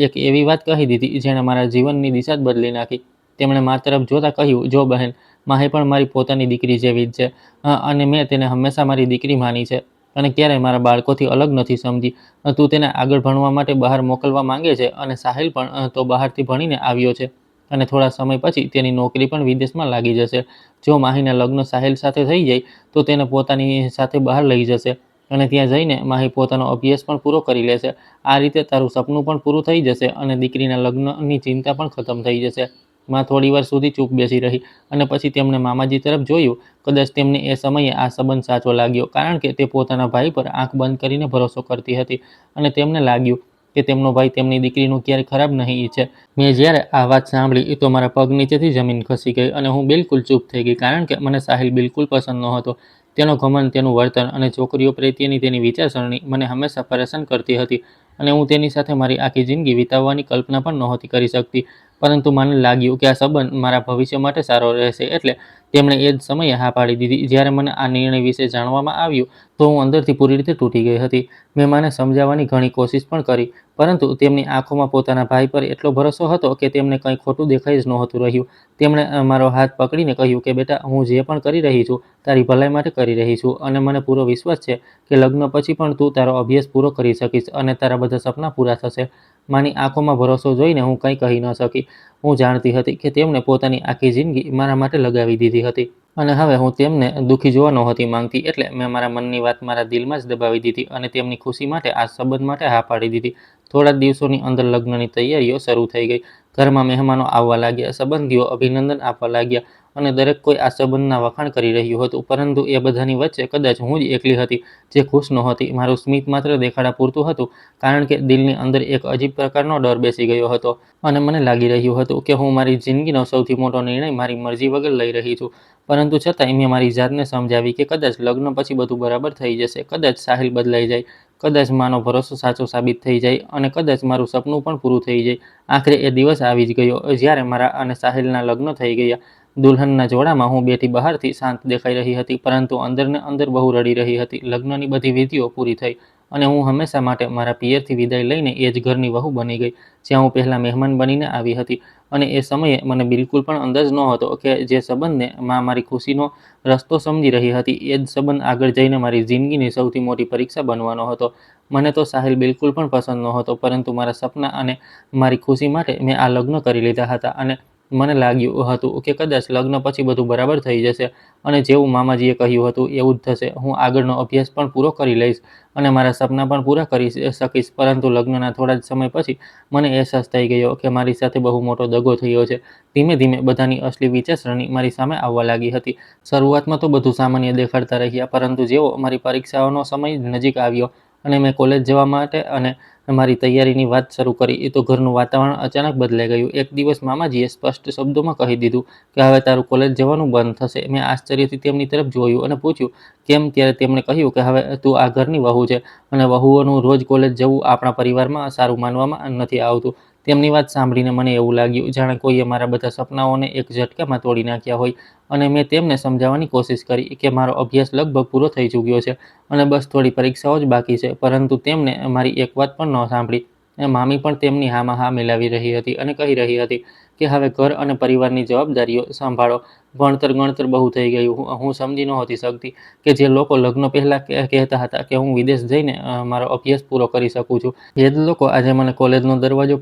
એક એવી વાત કહી દીધી જેણે મારા જીવનની દિશા જ બદલી નાખી. તેમણે મા તરફ જોતા કહ્યું, જો બહેન, માહી પણ મારી પોતાની દીકરી જેવી જ છે અને મેં તેને હંમેશા મારી દીકરી માની છે અને ક્યારેય મારા બાળકોથી અલગ નથી સમજી. તું તેને આગળ ભણવા માટે બહાર મોકલવા માંગે છે અને સાહિલ પણ તો બહારથી ભણીને આવ્યો છે અને થોડા સમય પછી તેની નોકરી પણ વિદેશમાં લાગી જશે. જો માહીના લગ્ન સાહિલ સાથે થઈ જાય તો તેને પોતાની સાથે બહાર લઈ જશે અને ત્યાં જઈને માહી પોતાનો અભ્યાસ પણ પૂરો કરી લેશે. આ રીતે તારું સપનું પણ પૂરું થઈ જશે અને દીકરીના લગ્નની ચિંતા પણ ખતમ થઈ જશે. મા થોડીવાર સુધી ચૂપ બેસી રહી અને પછી તેમણે મામાજી તરફ જોયું. કદાચ તેમને એ સમયે આ સંબંધ સાચો લાગ્યો, કારણ કે તે પોતાના ભાઈ પર આંખ બંધ કરીને ભરોસો કરતી હતી અને તેમને લાગ્યું કે તેમનો ભાઈ તેમની દીકરીનું ક્યારેય ખરાબ નહીં ઈચ્છે. મેં જ્યારે આ વાત સાંભળી તો મારા પગ નીચેથી જમીન ખસી ગઈ અને હું બિલકુલ ચૂપ થઈ ગઈ, કારણ કે મને સાહિલ બિલકુલ પસંદ નહોતો. તેનો ઘમંડ, તેનું વર્તન અને છોકરીઓ પ્રત્યેની તેની વિચારસરણી મને હંમેશા પરેશાન કરતી હતી અને હું તેની સાથે મારી આખી જિંદગી વિતાવવાની કલ્પના પણ નહોતી કરી શકતી. પરંતુ મને લાગ્યું કે આ સંબંધ મારા ભવિષ્ય માટે સારો રહેશે, એટલે તેમણે એ જ સમયે હા પાડી દીધી. જ્યારે મને આ નિર્ણય વિશે જાણવામાં આવ્યું તો હું અંદરથી પૂરી રીતે તૂટી ગઈ હતી. મેં માને સમજાવવાની ઘણી કોશિશ પણ કરી, પરંતુ તેમની આંખોમાં પોતાના ભાઈ પર એટલો ભરોસો હતો કે તેમને કંઈ ખોટું દેખાઈ જ નહોતું રહ્યું. તેમણે મારો હાથ પકડીને કહ્યું કે બેટા, હું જે પણ કરી રહી છું તારી ભલાઈ માટે કરી રહી છું અને મને પૂરો વિશ્વાસ છે કે લગ્ન પછી પણ તું તારો અભ્યાસ પૂરો કરી શકીશ અને તારા બધા સપના પૂરા થશે. માની આંખોમાં ભરોસો જોઈને હું કંઈ કહી ન શકી. હું જાણતી હતી કે તેમણે પોતાની આખી જિંદગી મારા માટે લગાવી દીધી હતી અને હવે હું તેમને દુઃખી જોવા નહોતી માંગતી, એટલે મેં મારા મનની વાત મારા દિલમાં જ દબાવી દીધી અને તેમની ખુશી માટે, આ સંબંધ માટે હા પાડી દીધી. થોડા દિવસોની અંદર લગ્નની તૈયારીઓ શરૂ થઈ ગઈ. ઘરમાં મહેમાનો આવવા લાગ્યા, સંબંધીઓ અભિનંદન આપવા લાગ્યા અને દરેક કોઈ આ સંબંધના વખાણ કરી રહ્યું હતું, પરંતુ એ બધાની વચ્ચે કદાચ હું જ એકલી હતી જે ખુશ નહોતી. મારું સ્મિત માત્ર દેખાડા પૂરતું હતું, કારણ કે દિલની અંદર એક અજીબ પ્રકારનો ડર બેસી ગયો હતો અને મને લાગી રહ્યું હતું કે હું મારી જિંદગીનો સૌથી મોટો નિર્ણય મારી મરજી વગર લઈ રહી છું. પરંતુ છતાંય મેં મારી જાતને સમજાવી કે કદાચ લગ્ન પછી બધું બરાબર થઈ જશે, કદાચ સાહિલ બદલાઈ જાય, કદાચ માનો ભરોસો સાચો સાબિત થઈ જાય અને કદાચ મારું સપનું પણ પૂરું થઈ જાય. આખરે એ દિવસ આવી જ ગયો જ્યારે મારા અને સાહિલના લગ્ન થઈ ગયા. દુલ્હનના જોડામાં હું બેઠી બહારથી શાંત દેખાઈ રહી હતી, પરંતુ અંદરને અંદર બહુ રડી રહી હતી. લગ્નની બધી વિધિઓ પૂરી થઈ અને હું હંમેશા માટે મારા પિયરથી વિદાય લઈને એ જ ઘરની વહુ બની ગઈ, જ્યાં હું પહેલાં મહેમાન બનીને આવી હતી. અને એ સમયે મને બિલકુલ પણ અંદાજ નહોતો કે જે સંબંધને મારી ખુશીનો રસ્તો સમજી રહી હતી, એ જ સંબંધ આગળ જઈને મારી જિંદગીની સૌથી મોટી પરીક્ષા બનવાનો હતો. મને તો સાહિલ બિલકુલ પણ પસંદ નહોતો, પરંતુ મારા સપના અને મારી ખુશી માટે મેં આ લગ્ન કરી લીધા હતા અને મને લાગ્યું હતું કે કદાચ લગ્ન પછી બધું બરાબર થઈ જશે અને જેવું મામાજીએ કહ્યું હતું એવું જ થશે. હું આગળનો અભ્યાસ પણ પૂરો કરી લઈશ અને મારા સપના પણ પૂરા કરી શકીશ. પરંતુ લગ્નના થોડા જ સમય પછી મને અહેસાસ થઈ ગયો કે મારી સાથે બહુ મોટો દગો થયો છે. ધીમે ધીમે બધાની અસલી વિચારસરણી મારી સામે આવવા લાગી હતી. શરૂઆતમાં તો બધું સામાન્ય દેખાડતા રહ્યા, પરંતુ જેવો મારી પરીક્ષાઓનો સમય નજીક આવ્યો અને મેં કોલેજ જવા માટે અને મારી તૈયારીની વાત શરૂ કરી, તો ઘરનું વાતાવરણ અચાનક બદલાઈ ગયું. એક દિવસ મામાજીએ સ્પષ્ટ શબ્દોમાં કહી દીધું કે હવે તારું કોલેજ જવાનું બંધ થશે. મેં આશ્ચર્યથી તેમની તરફ જોયું અને પૂછ્યું કેમ. ત્યારે તેમણે કહ્યું કે હવે તું આ ઘરની વહુ છે અને વહુઓનું રોજ કોલેજ જવું આપણા પરિવારમાં સારું માનવામાં નથી આવતું. તેમની વાત સાંભળીને મને એવું લાગ્યું જાણે કોઈએ મારા બધા સપનાઓને એક ઝટકામાં તોડી નાખ્યા હોય. અને મેં તેમને સમજાવવાની કોશિશ કરી કે મારો અભ્યાસ લગભગ પૂરો થઈ ચૂક્યો છે અને બસ થોડી પરીક્ષાઓ જ બાકી છે, પરંતુ તેમને મારી એક વાત પણ ન સાંભળી. મામી પણ તેમની હામાં હા મિલાવી રહી હતી અને કહી રહી હતી કે હવે ઘર અને પરિવારની જવાબદારીઓ સંભાળો. ભણતર ગણતર બહુ થઈ ગયું. હું સમજી નહોતી શકતી કે જે લોકો લગ્ન પહેલા કહેતા હતા કે હું વિદેશ જઈને મારો અભ્યાસ પૂરો કરી શકું છું, એ જ લોકો આજે મને કોલેજનો દરવાજો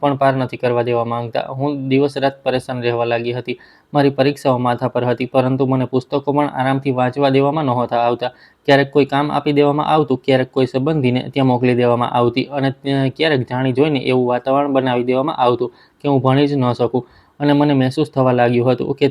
પણ પાર નથી કરવા દેવા માંગતા. હું દિવસ રાત પરેશાન રહેવા લાગી હતી. મારી પરીક્ષાઓ માથા પર હતી, પરંતુ મને પુસ્તકો પણ આરામથી વાંચવા દેવામાં નહોતા આવતા. ક્યારેક કોઈ કામ આપી દેવામાં આવતું, ક્યારેક કોઈ સંબંધીને ત્યાં મોકલી દેવામાં આવતી અને ક્યારેક જાણી જોઈને એવું વાતાવરણ બનાવી દેવામાં આવતું કે હું ભણી જ ન શકું. અને મને મહેસૂસ થવા લાગ્યું હતું કે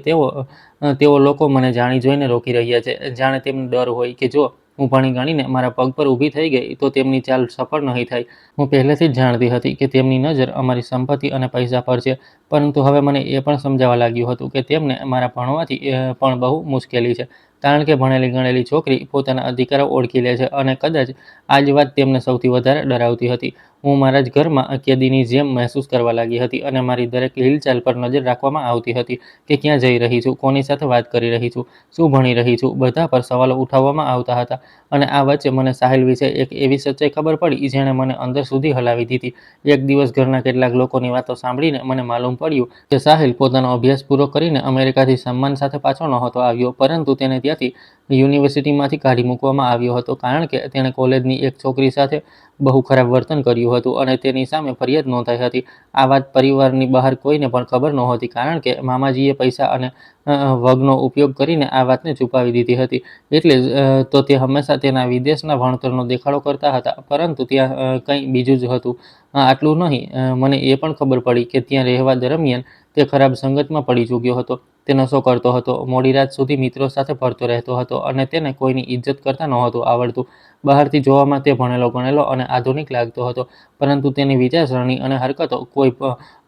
તેઓ લોકો મને જાણી જોઈને રોકી રહ્યા છે, જાણે તેમને ડર હોય કે જો હું ભણી ગણીને મારા પગ પર ઊભી થઈ ગઈ તો તેમની ચાલ સફળ નહીં થાય. હું પહેલેથી જ જાણતી હતી કે તેમની નજર અમારી સંપત્તિ અને પૈસા પર છે, પરંતુ હવે મને એ પણ સમજાવા લાગ્યું હતું કે તેમને મારા ભણવાથી પણ બહુ મુશ્કેલી છે, કારણ કે ભણેલી ગણેલી છોકરી પોતાના અધિકારો ઓળખી લે છે અને કદાચ આ જ વાત તેમને સૌથી વધારે ડરાવતી હતી. હું મારા જ ઘરમાં કેદીની જેમ મહેસૂસ કરવા લાગી હતી અને મારી દરેક હિલચાલ પર નજર રાખવામાં આવતી હતી કે ક્યાં જઈ રહી છું, કોની સાથે વાત કરી રહી છું, શું ભણી રહી છું. બધા પર સવાલો ઉઠાવવામાં આવતા હતા અને આ વચ્ચે મને સાહિલ વિશે એક એવી સચ્ચાઈ ખબર પડી જેણે મને અંદર સુધી હલાવી દીધી. એક દિવસ ઘરના કેટલાક લોકોની વાતો સાંભળીને મને માલુમ પડ્યું કે સાહિલ પોતાનો અભ્યાસ પૂરો કરીને અમેરિકાથી સન્માન સાથે પાછો નહોતો આવ્યો, પરંતુ તેને ત્યાંથી યુનિવર્સિટીમાંથી કાઢી મૂકવામાં આવ્યો હતો, કારણ કે તેણે કોલેજની એક છોકરી સાથે બહુ ખરાબ વર્તન કર્યું હતું અને તેની સામે ફરિયાદ નોંધાઈ હતી. આ વાત પરિવારની બહાર કોઈને પણ ખબર નહોતી, કારણ કે મામાજીએ પૈસા અને વગનો ઉપયોગ કરીને આ વાતને છુપાવી દીધી હતી. એટલે તો તે હંમેશા તેના વિદેશના ભણતરનો દેખાડો કરતા હતા, પરંતુ ત્યાં કંઈ બીજું જ હતું. આટલું નહીં, મને એ પણ ખબર પડી કે ત્યાં રહેવા દરમિયાન તે ખરાબ સંગતમાં પડી ચૂક્યો હતો. તે નશો કરતો હતો, મોડી રાત સુધી મિત્રો સાથે ફરતો રહેતો હતો અને તેને કોઈની ઇજ્જત કરતા નહોતું આવડતું. બહારથી જોવામાં તે ભણેલો ગણેલો અને આધુનિક લાગતો હતો, પરંતુ તેની વિચારસરણી અને હરકતો કોઈ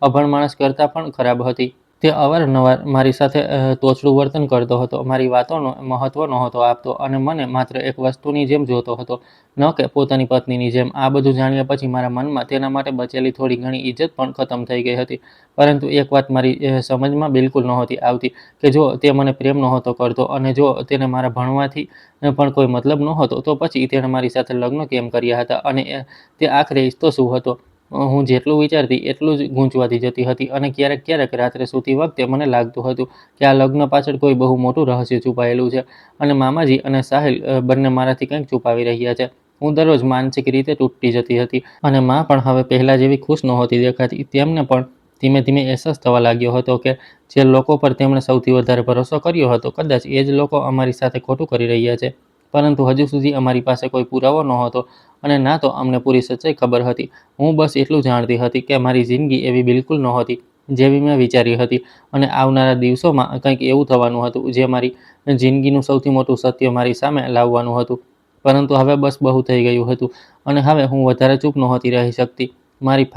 અભણ માણસ કરતાં પણ ખરાબ હતી. તે અવારનવાર મારી સાથે તોછડું વર્તન કરતો હતો, મારી વાતોનો મહત્વ નહોતો આપતો અને મને માત્ર એક વસ્તુની જેમ જોતો હતો, ન કે પોતાની પત્નીની જેમ. આ બધું જાણ્યા પછી મારા મનમાં તેના માટે બચેલી થોડી ઘણી ઇજ્જત પણ ખતમ થઈ ગઈ હતી. પરંતુ એક વાત મારી સમજમાં બિલકુલ નહોતી આવતી કે જો તે મને પ્રેમ નહોતો કરતો અને જો તેને મારા ભણવાથી પણ કોઈ મતલબ નહોતો, તો પછી તેણે મારી સાથે લગ્ન કેમ કર્યા હતા અને તે આખરે ઈચ્છતો શું હતો. હું જેટલું વિચારતી એટલું જ ગૂંચવાતી જતી હતી અને ક્યારેક ક્યારેક રાત્રે સૂતી વખતે મને લાગતું હતું કે આ લગ્ન પાછળ કોઈ બહુ મોટું રહસ્ય છુપાયેલું છે અને મામાજી અને સાહિલ બંને મારાથી કંઈક છુપાવી રહ્યા છે. હું દરરોજ માનસિક રીતે તૂટતી જતી હતી અને માં પણ હવે પહેલા જેવી ખુશ નહોતી દેખાતી. તેમને પણ ધીમે ધીમે અહેસાસ થવા લાગ્યો હતો કે જે લોકો પર તેમણે સૌથી વધારે ભરોસો કર્યો હતો, કદાચ એ જ લોકો અમારી સાથે ખોટું કરી રહ્યા છે. પરંતુ હજુ સુધી અમારી પાસે કોઈ પુરાવો નહોતો અને ના તો અમને પૂરી સચ્ચાઈ ખબર હતી. હું બસ એટલું જાણતી હતી કે મારી જિંદગી એવી બિલકુલ નહોતી. જેવી મેં વિચારી હતી અને આવનારા દિવસોમાં કંઈક એવું થવાનું હતું જે મારી જિંદગીનું સૌથી મોટું સત્ય મારી સામે લાવવાનું હતું. પરંતુ હવે બસ બહુ થઈ ગયું હતું અને હવે હું વધારે ચૂપ નહોતી રહી શકતી. મારી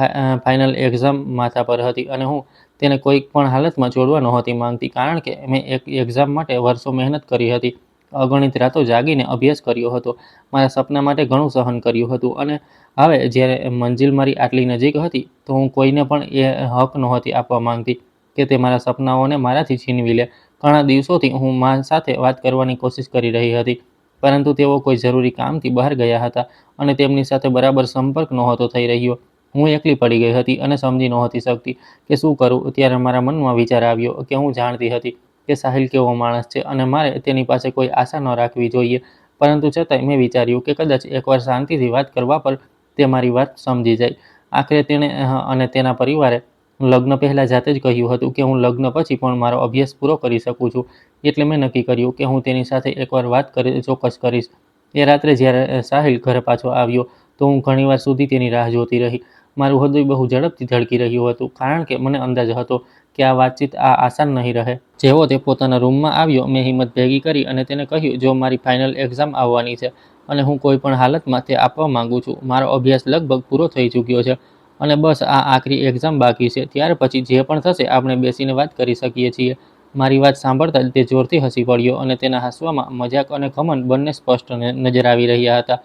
ફાઇનલ એક્ઝામ માથા પર હતી અને હું તેને કોઈ પણ હાલતમાં છોડવા નહોતી માંગતી, કારણ કે મેં એક એક્ઝામ માટે વર્ષો મહેનત કરી હતી. અગણિત રાતો જાગીને અભ્યાસ કર્યો હતો, મારા સપના માટે ઘણું સહન કર્યું હતું અને હવે જ્યારે મંજિલ મારી આટલી નજીક હતી તો હું કોઈને પણ એ હક નહોતી આપવા માંગતી કે તે મારા સપનાઓને મારાથી છીનવી લે. ઘણા દિવસોથી હું મા સાથે વાત કરવાની કોશિશ કરી રહી હતી, પરંતુ તેઓ કોઈ જરૂરી કામથી બહાર ગયા હતા અને તેમની સાથે બરાબર સંપર્ક નહોતો થઈ રહ્યો. હું એકલી પડી ગઈ હતી અને સમજી નહોતી શકતી કે શું કરું. ત્યારે મારા મનમાં વિચાર આવ્યો કે હું જાણતી હતી કે સાહિલ કેવો માણસ છે અને મારે તેની પાસે કોઈ આશા ન રાખવી જોઈએ, પરંતુ છતાંય મેં વિચાર્યું કે કદાચ એકવાર શાંતિથી વાત કરવા પર તે મારી વાત સમજી જાય. આખરે તેણે અને તેના પરિવારે લગ્ન પહેલાં જાતે જ કહ્યું હતું કે હું લગ્ન પછી પણ મારો અભ્યાસ પૂરો કરી શકું છું. એટલે મેં નક્કી કર્યું કે હું તેની સાથે એકવાર વાત ચોક્કસ કરીશ. એ રાત્રે જ્યારે સાહિલ ઘરે પાછો આવ્યો તો હું ઘણીવાર સુધી તેની રાહ જોતી રહી. મારું હૃદય બહુ ઝડપથી ધડકી રહ્યું હતું, કારણ કે મને અંદાજ હતો કે આ વાતચીત આસાન નહીં રહે. જેવો તે પોતાના રૂમમાં આવ્યો, મેં હિંમત ભેગી કરી અને તેને કહ્યું, જો મારી ફાઇનલ એક્ઝામ આવવાની છે અને હું કોઈ પણ હાલતમાં તે આપવા માંગુ છું. મારો અભ્યાસ લગભગ પૂરો થઈ ચૂક્યો છે અને બસ આ આખરી એક્ઝામ બાકી છે. ત્યાર પછી જે પણ થશે આપણે બેસીને વાત કરી શકીએ છીએ. મારી વાત સાંભળતા જ તે જોરથી હસી પડ્યો અને તેના હસવામાં મજાક અને ઘમંડ બંને સ્પષ્ટ નજર આવી રહ્યા હતા.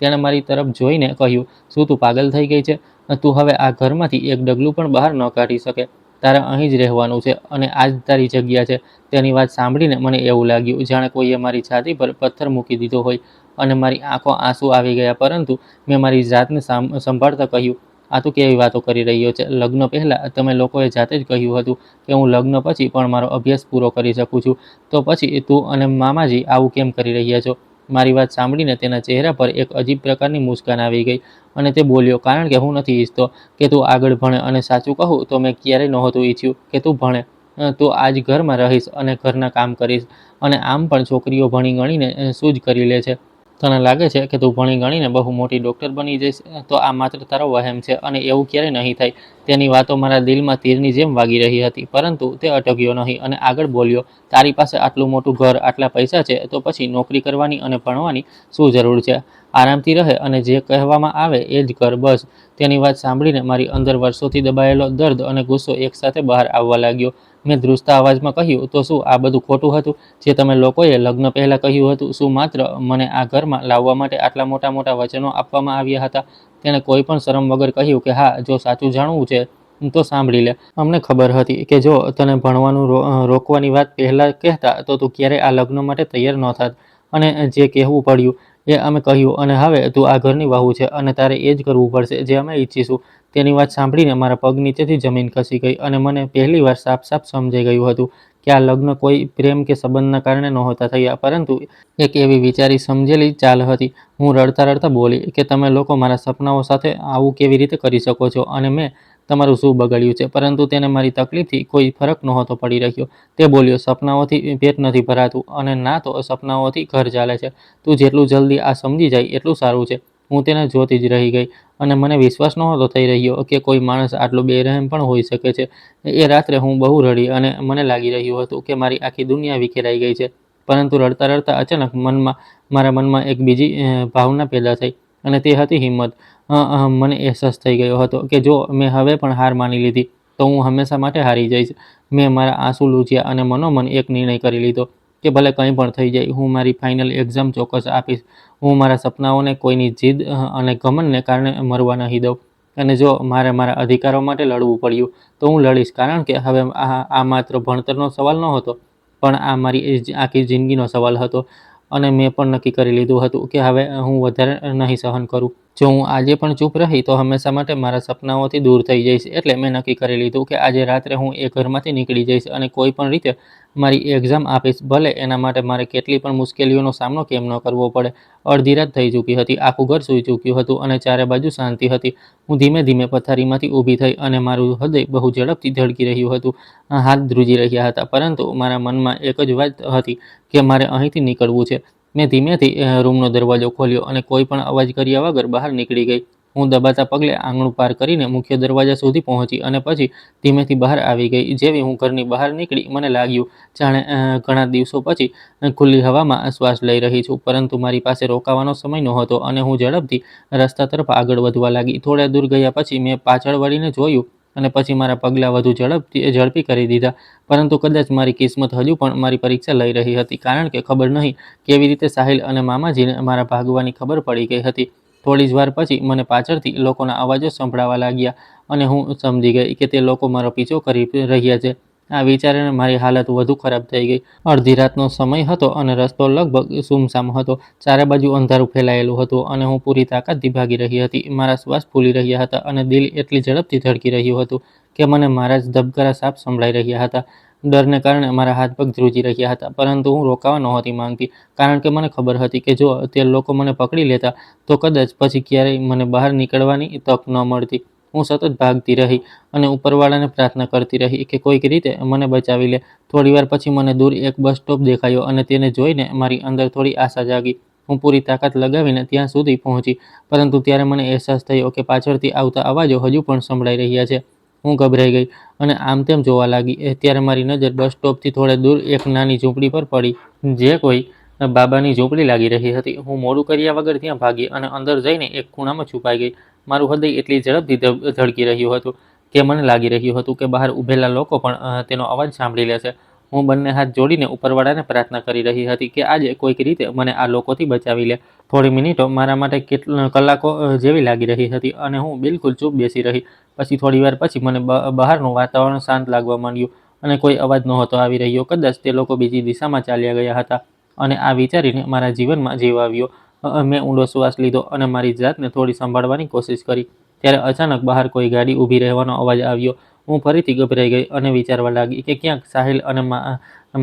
તેણે મારી તરફ જોઈને કહ્યું, શું તું પાગલ થઈ ગઈ છે? તું હવે આ ઘરમાંથી એક ડગલું પણ બહાર ન કાઢી શકે. તારે અહીં જ રહેવાનું છે અને આ જ તારી જગ્યા છે. તેની વાત સાંભળીને મને એવું લાગ્યું જાણે કોઈએ મારી છાતી પર પથ્થર મૂકી દીધો હોય અને મારી આંખો આંસુ આવી ગયા. પરંતુ મેં મારી જાતને સંભાળતા કહ્યું, આ તું કેવી વાતો કરી રહ્યો છે? લગ્ન પહેલાં તમે લોકોએ જાતે જ કહ્યું હતું કે હું લગ્ન પછી પણ મારો અભ્યાસ પૂરો કરી શકું છું. તો પછી તું અને મામાજી આવું કેમ કરી રહ્યા છો? મારી વાત સાંભળીને તેના ચહેરા પર એક અજીબ પ્રકારની મુસ્કાન આવી ગઈ અને તે બોલ્યો, કારણ કે હું નથી ઈચ્છતો કે તું આગળ ભણે અને સાચું કહું તો મેં ક્યારેય નહોતું ઈચ્છ્યું કે તું ભણે. તું આ જ ઘરમાં રહીશ અને ઘરના કામ કરીશ અને આમ પણ છોકરીઓ ભણી ગણીને શું જ કરી લે છે. તને લાગે છે કે તું ભણી ગણીને બહુ મોટી ડૉક્ટર બની જઈશ? તો આ માત્ર તારો વહેમ છે અને એવું ક્યારેય નહીં થાય. તેની વાતો મારા દિલમાં તીરની જેમ વાગી રહી હતી, પરંતુ તે અટક્યો નહીં અને આગળ બોલ્યો, તારી પાસે આટલું મોટું ઘર, આટલા પૈસા છે, તો પછી નોકરી કરવાની અને ભણવાની શું જરૂર છે? આરામથી રહે અને જે કહેવામાં આવે એ જ કર, બસ. તેની વાત સાંભળીને મારી અંદર વર્ષોથી દબાયેલો દર્દ અને ગુસ્સો એકસાથે બહાર આવવા લાગ્યો. મેં ધ્રુજતા અવાજમાં કહ્યું, તો શું આ બધું ખોટું હતું જે તમે લોકોએ લગ્ન પહેલાં કહ્યું હતું? શું માત્ર મને આ ઘરમાં લાવવા માટે આટલા મોટા મોટા વચનો આપવામાં આવ્યા હતા? તેણે કોઈ પણ શરમ વગર કહ્યું કે હા, જો સાચું જાણવું છે તો સાંભળી લે. અમને ખબર હતી કે જો તને ભણવાનું રોકવાની વાત પહેલાં કહેતા તો તું ક્યારેય આ લગ્ન માટે તૈયાર ન થાત અને જે કહેવું પડ્યું એ અમે કહ્યું અને હવે તું આ ઘરની વહુ છે અને તારે એ જ કરવું પડશે જે અમે ઈચ્છીશું. તેની વાત સાંભળીને મારા પગ નીચેથી જમીન ખસી ગઈ અને મને પહેલીવાર સાફ સાફ સમજાઈ ગયું હતું કે આ લગ્ન કોઈ પ્રેમ કે સંબંધના કારણે નહોતા થયા, પરંતુ એક એવી વિચારી સમજેલી ચાલ હતી. હું રડતા રડતા બોલી કે તમે લોકો મારા સપનાઓ સાથે આવું કેવી રીતે કરી શકો છો અને મેં તમારું શું બગાડ્યું છે? પરંતુ તેને મારી તકલીફથી કોઈ ફરક નહોતો પડી રહ્યો. તે બોલ્યો, સપનાઓથી પેટ નથી ભરાતું અને ના તો સપનાઓથી ઘર ચાલે છે. તું જેટલું જલ્દી આ સમજી જાય એટલું સારું છે. હું તેને જોતી જ રહી ગઈ અને મને વિશ્વાસ નહોતો થઈ રહ્યો કે કોઈ માણસ આટલો બેરહેમ પણ હોઈ શકે છે. એ રાત્રે હું બહુ રડી અને મને લાગી રહ્યું હતું કે મારી આખી દુનિયા વિખેરાઈ ગઈ છે. પરંતુ રડતા રડતા અચાનક મારા મનમાં એક બીજી ભાવના પેદા થઈ અને તે હતી હિંમત. મને અહેસાસ થઈ ગયો હતો કે જો મેં હવે પણ હાર માની લીધી તો હું હંમેશા માટે હારી જઈશ. મેં મારા આંસુ લૂછ્યા અને મનોમન એક નિર્ણય કરી લીધો કે ભલે કંઈ પણ થઈ જાય, હું મારી ફાઇનલ એક્ઝામ ચોક્કસ આપીશ. હું મારા સપનાઓને કોઈની જીદ અને ઘમંડને કારણે મરવા નહીં દઉં અને જો મારે મારા અધિકારો માટે લડવું પડ્યું તો હું લડીશ, કારણ કે હવે આ માત્ર ભણતરનો સવાલ નહોતો, પણ આ મારી આખી જિંદગીનો સવાલ હતો. અને મેં પણ નક્કી કરી લીધું હતું કે હવે હું વધારે નહીં સહન કરું. જો હું આજે પણ ચૂપ રહી તો હંમેશા માટે મારા સપનાઓથી દૂર થઈ જઈશ. એટલે મેં નક્કી કરી લીધું કે આજે રાત્રે હું એ ઘરમાંથી નીકળી જઈશ અને કોઈ પણ રીતે મારી એક્ઝામ આપીશ, ભલે એના માટે મારે કેટલી પણ મુશ્કેલીઓનો સામનો કેમ ન કરવો પડે. અડધી રાત થઈ ચૂકી હતી, આખું ઘર સૂઈ ચૂક્યું હતું અને ચારે બાજુ શાંતિ હતી. હું ધીમે ધીમે પથારીમાંથી ઊભી થઈ અને મારું હૃદય બહુ ઝડપથી ધડકી રહ્યું હતું. હાથ ધ્રુજી રહ્યા હતા, પરંતુ મારા મનમાં એક જ વાત હતી કે મારે અહીંથી નીકળવું છે. મેં ધીમેથી રૂમનો દરવાજો ખોલ્યો અને કોઈ પણ અવાજ કર્યા વગર બહાર નીકળી ગઈ. હું દબાતા પગલે આંગણું પાર કરીને મુખ્ય દરવાજા સુધી પહોંચી અને પછી ધીમેથી બહાર આવી ગઈ. જેવી હું ઘરની બહાર નીકળી મને લાગ્યું જાણે ઘણા દિવસો પછી ખુલ્લી હવામાં શ્વાસ લઈ રહી છું. પરંતુ મારી પાસે રોકાવાનો સમય નહોતો અને હું ઝડપથી રસ્તા તરફ આગળ વધવા લાગી. થોડા દૂર ગયા પછી મેં પાછળ વળીને જોયું અને પછી મારા પગલાં વધુ ઝડપી કરી દીધા. પરંતુ કદાચ મારી કિસ્મત હજુ પણ મારી પરીક્ષા લઈ રહી હતી, કારણ કે ખબર નહીં કેવી રીતે સાહિલ અને મામાજીને મારા ભાગવાની ખબર પડી ગઈ હતી. થોડી જ વાર પછી મને પાછળથી લોકોના અવાજો સંભળાવા લાગ્યા અને હું સમજી ગઈ કે તે લોકો મારો પીછો કરી રહ્યા છે. આ વિચારીને મારી હાલત વધુ ખરાબ થઈ ગઈ. અડધી રાતનો સમય હતો અને રસ્તો લગભગ સુમસામ હતો. ચારે બાજુ અંધારું ફેલાયેલું હતું અને હું પૂરી તાકાતથી ભાગી રહી હતી. મારા શ્વાસ ફૂલી રહ્યા હતા અને દિલ એટલી ઝડપથી ધડકી રહ્યું હતું કે મને મારા જ ધબકારા સાફ સંભળાઈ રહ્યા હતા. ડરને કારણે મારા હાથ પગ ધ્રુજી રહ્યા હતા, પરંતુ હું રોકાવા નહોતી માંગતી, કારણ કે મને ખબર હતી કે જો તે લોકો મને પકડી લેતા તો કદાચ પછી ક્યારેય મને બહાર નીકળવાની તક ન મળતી. હું સતત ભાગતી રહી અને ઉપરવાળાને પ્રાર્થના કરતી રહી કે કોઈક રીતે મને બચાવી લે. થોડીવાર પછી મને દૂર એક બસ સ્ટોપ દેખાયો અને તેને જોઈને મારી અંદર થોડી આશા જાગી. હું પૂરી તાકાત લગાવીને ત્યાં સુધી પહોંચી, પરંતુ ત્યારે મને અહેસાસ થયો કે પાછળથી આવતા અવાજો હજુ પણ સંભળાઈ રહ્યા છે. હું ગભરાઈ ગઈ અને આમ તેમ જોવા લાગી. ત્યારે મારી નજર બસ સ્ટોપથી થોડે દૂર એક નાની ઝૂંપડી પર પડી, જે કોઈ બાબાની ઝૂંપડી લાગી રહી હતી. હું મોડું કર્યા વગર ત્યાં ભાગી અને અંદર જઈને એક ખૂણામાં છુપાઈ ગઈ. મારું હૃદય એટલી ઝડપથી ધડકી રહ્યું હતું કે મને લાગી રહ્યું હતું કે બહાર ઊભેલા લોકો પણ તેનો અવાજ સાંભળી લેશે. હું બંને હાથ જોડીને ઉપરવાળાને પ્રાર્થના કરી રહી હતી કે આજે કોઈક રીતે મને આ લોકોથી બચાવી લે. થોડી મિનિટો મારા માટે કલાકો જેવી લાગી રહી હતી અને હું બિલકુલ ચૂપ બેસી રહી. પછી થોડીવાર પછી મને બહારનું વાતાવરણ શાંત લાગવા માંડ્યું અને કોઈ અવાજ નહોતો આવી રહ્યો. કદાચ તે લોકો બીજી દિશામાં ચાલ્યા ગયા હતા. અને આ વિચારીને મારા જીવનમાં જીવ આવ્યો. મેં ઊંડો શ્વાસ લીધો અને મારી જાતને થોડી સંભાળવાની કોશિશ કરી. ત્યારે અચાનક બહાર કોઈ ગાડી ઊભી રહેવાનો અવાજ આવ્યો. હું ફરીથી ગભરાઈ ગઈ અને વિચારવા લાગી કે ક્યાંક સાહિલ અને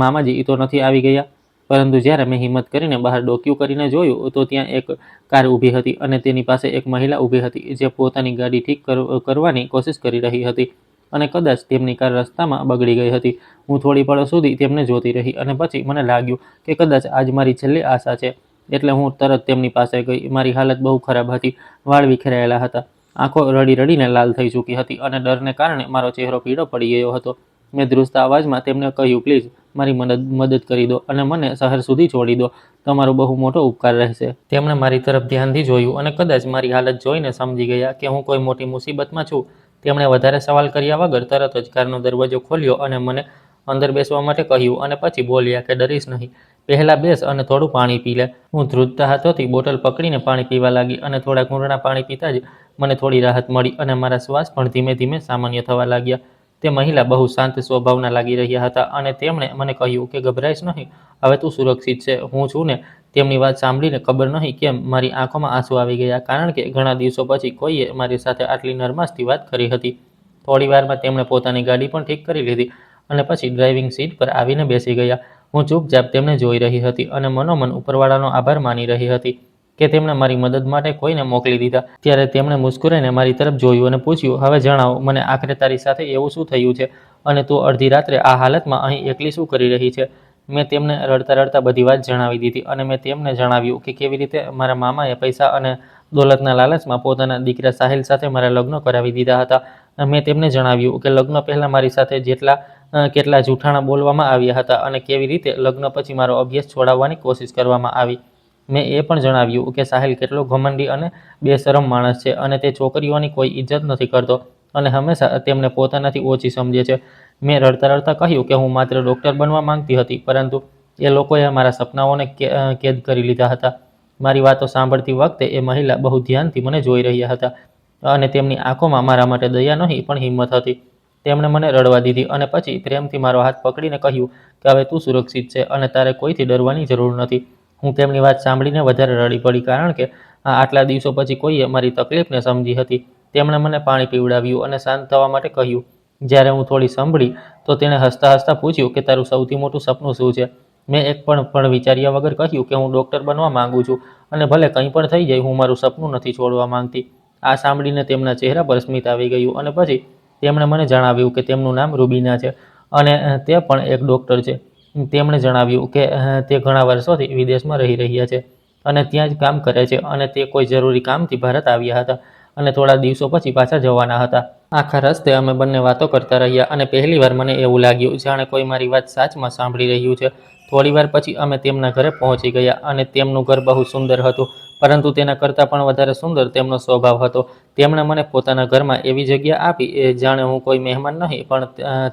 મામાજી તો નથી આવી ગયા. પરંતુ જ્યારે મેં હિંમત કરીને બહાર ડોકિયું કરીને જોયું તો ત્યાં એક કાર ઊભી હતી અને તેની પાસે એક મહિલા ઊભી હતી જે પોતાની ગાડી ઠીક કરવાની કોશિશ કરી રહી હતી અને કદાચ તેમની કાર રસ્તામાં બગડી ગઈ હતી. હું થોડી પળો સુધી તેમને જોતી રહી અને પછી મને લાગ્યું કે કદાચ આજ મારી છેલ્લી આશા છે. એટલે હું તરત તેમની પાસે ગઈ. મારી હાલત બહુ ખરાબ હતી. વાળ વિખેરાયેલા હતા, આંખો રડી રડીને લાલ થઈ ચૂકી હતી અને ડરને કારણે મારો ચહેરો પીળો પડી ગયો હતો. મેં ધ્રુજતા અવાજમાં તેમને કહ્યું, પ્લીઝ મારી મદદ કરી દો અને મને શહેર સુધી છોડી દો. તમારો બહુ મોટો ઉપકાર રહેશે. તેમણે મારી તરફ ધ્યાનથી જોયું અને કદાચ મારી હાલત જોઈને સમજી ગયા કે હું કોઈ મોટી મુસીબતમાં છું. તેમણે વધારે સવાલ કર્યા વગર તરત જ કારનો દરવાજો ખોલ્યો અને મને અંદર બેસવા માટે કહ્યું અને પછી બોલ્યા કે ડરીશ નહીં, પહેલાં બેસ અને થોડું પાણી પી લે. હું ધ્રુજતા હાથોથી બોટલ પકડીને પાણી પીવા લાગી અને થોડા ઘૂંટડા પાણી પીતા જ મને થોડી રાહત મળી અને મારા શ્વાસ પણ ધીમે ધીમે સામાન્ય થવા લાગ્યા. તે મહિલા બહુ શાંત સ્વભાવના લાગી રહ્યા હતા અને તેમણે મને કહ્યું કે ગભરાઈશ નહીં, હવે તું સુરક્ષિત છે, હું છું ને. તેમની વાત સાંભળીને ખબર નહીં કેમ મારી આંખોમાં આંસુ આવી ગયા, કારણ કે ઘણા દિવસો પછી કોઈએ મારી સાથે આટલી નરમાશથી વાત કરી હતી. થોડીવારમાં તેમણે પોતાની ગાડી પણ ઠીક કરી લીધી અને પછી ડ્રાઇવિંગ સીટ પર આવીને બેસી ગયા. હું ચૂપચાપ તેમને જોઈ રહી હતી અને મનોમન ઉપરવાળાનો આભાર માની રહી હતી કે તેમણે મારી મદદ માટે કોઈને મોકલી દીધા. ત્યારે તેમણે મુસ્કરાઈને મારી તરફ જોયું અને પૂછ્યું, હવે જણાવ મને આખરે તારી સાથે એવું શું થયું છે અને તું અડધી રાત્રે આ હાલતમાં અહીં એકલી શું કરી રહી છે? મેં તેમને રડતા રડતા બધી વાત જણાવી દીધી અને મેં તેમને જણાવ્યું કે કેવી રીતે મારા મામાએ પૈસા અને દોલતના લાલચમાં પોતાના દીકરા સાહિલ સાથે મારા લગ્ન કરાવી દીધા હતા. મેં તેમને જણાવ્યું કે લગ્ન પહેલાં મારી સાથે કેટલા જૂઠાણા બોલવામાં આવ્યા હતા અને કેવી રીતે લગ્ન પછી મારો અભ્યાસ છોડાવવાની કોશિશ કરવામાં આવી. મેં એ પણ જણાવ્યું કે સાહિલ કેટલો ઘમંડી અને બેશરમ માણસ છે અને તે છોકરીઓની કોઈ ઇજ્જત નથી કરતો અને હંમેશા તેમને પોતાનાથી ઓછી સમજે છે. મેં રડતા રડતા કહ્યું કે હું માત્ર ડૉક્ટર બનવા માંગતી હતી, પરંતુ એ લોકોએ મારા સપનાઓને કેદ કરી લીધા હતા. મારી વાતો સાંભળતી વખતે એ મહિલા બહુ ધ્યાનથી મને જોઈ રહ્યા હતા અને તેમની આંખોમાં મારા માટે દયા નહીં પણ હિંમત હતી. તેમણે મને રડવા દીધી અને પછી પ્રેમથી મારો હાથ પકડીને કહ્યું કે હવે તું સુરક્ષિત છે અને તારે કોઈથી ડરવાની જરૂર નથી. હું તેમની વાત સાંભળીને વધારે રડી પડી, કારણ કે આટલા દિવસો પછી કોઈએ મારી તકલીફને સમજી હતી. તેમણે મને પાણી પીવડાવ્યું અને શાંત થવા માટે કહ્યું. જ્યારે હું થોડી સંભળી તો તેણે હસતા હસતા પૂછ્યું કે તારું સૌથી મોટું સપનું શું છે? મેં એક પણ વિચાર્યા વગર કહ્યું કે હું ડૉક્ટર બનવા માંગુ છું અને ભલે કંઈ પણ થઈ જાય, હું મારું સપનું નથી છોડવા માંગતી. આ સાંભળીને તેમના ચહેરા પર સ્મિત આવી ગયું અને પછી તેમણે મને જણાવ્યું કે તેમનું નામ રૂબીના છે અને તે પણ એક ડૉક્ટર છે. તેમણે જણાવ્યું કે તે ઘણા વર્ષોથી વિદેશમાં રહી રહ્યા છે અને ત્યાં જ કામ કરે છે અને તે કોઈ જરૂરી કામથી ભારત આવ્યા હતા અને થોડા દિવસો પછી પાછા જવાના હતા. આખા રસ્તે અમે બંને વાતો કરતા રહ્યા અને પહેલીવાર મને એવું લાગ્યું જાણે કોઈ મારી વાત સાચમાં સાંભળી રહ્યું છે. થોડીવાર પછી અમે તેમના ઘરે પહોંચી ગયા અને તેમનું ઘર બહુ સુંદર હતું, પરંતુ તેના કરતાં પણ વધારે સુંદર તેમનો સ્વભાવ હતો. તેમણે મને પોતાના ઘરમાં એવી જગ્યા આપી જાણે હું કોઈ મહેમાન નહીં પણ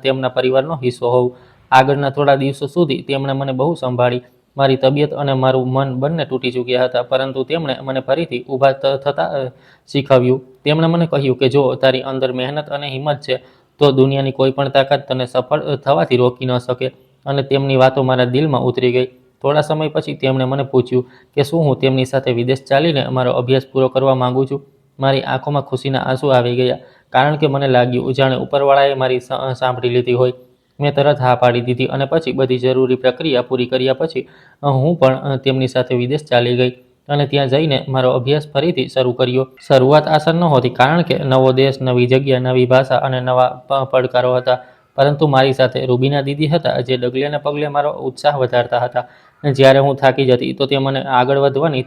તેમના પરિવારનો હિસ્સો હોઉં. આગળના થોડા દિવસો સુધી તેમણે મને બહુ સંભાળી. મારી તબિયત અને મારું મન બંને તૂટી ચૂક્યા હતા, પરંતુ તેમણે મને ફરીથી ઊભા થતાં શીખવ્યું. તેમણે મને કહ્યું કે જો તારી અંદર મહેનત અને હિંમત છે તો દુનિયાની કોઈ પણ તાકાત તને સફળ થવાથી રોકી ન શકે. અને તેમની વાતો મારા દિલમાં ઉતરી ગઈ. થોડા સમય પછી તેમણે મને પૂછ્યું કે શું હું તેમની સાથે વિદેશ ચાલીને મારો અભ્યાસ પૂરો કરવા માંગુ છું. મારી આંખોમાં ખુશીના આંસુ આવી ગયા, કારણ કે મને લાગ્યું જાણે ઉપરવાળાએ મારી સાંભળી લીધી હોય. મેં તરત હા પાડી દીધી અને પછી બધી જરૂરી પ્રક્રિયા પૂરી કર્યા પછી હું પણ તેમની સાથે વિદેશ ચાલી ગઈ અને ત્યાં જઈને મારો અભ્યાસ ફરીથી શરૂ કર્યો. શરૂઆત આસાન નહોતી, કારણ કે નવો દેશ, નવી જગ્યા, નવી ભાષા અને નવા પડકારો હતા. પરંતુ મારી સાથે રૂબીના દીદી હતા, જે ડગલે ને પગલે મારો ઉત્સાહ વધારતા હતા. જ્યારે હું થાકી જતી તો તે મને આગળ વધવાની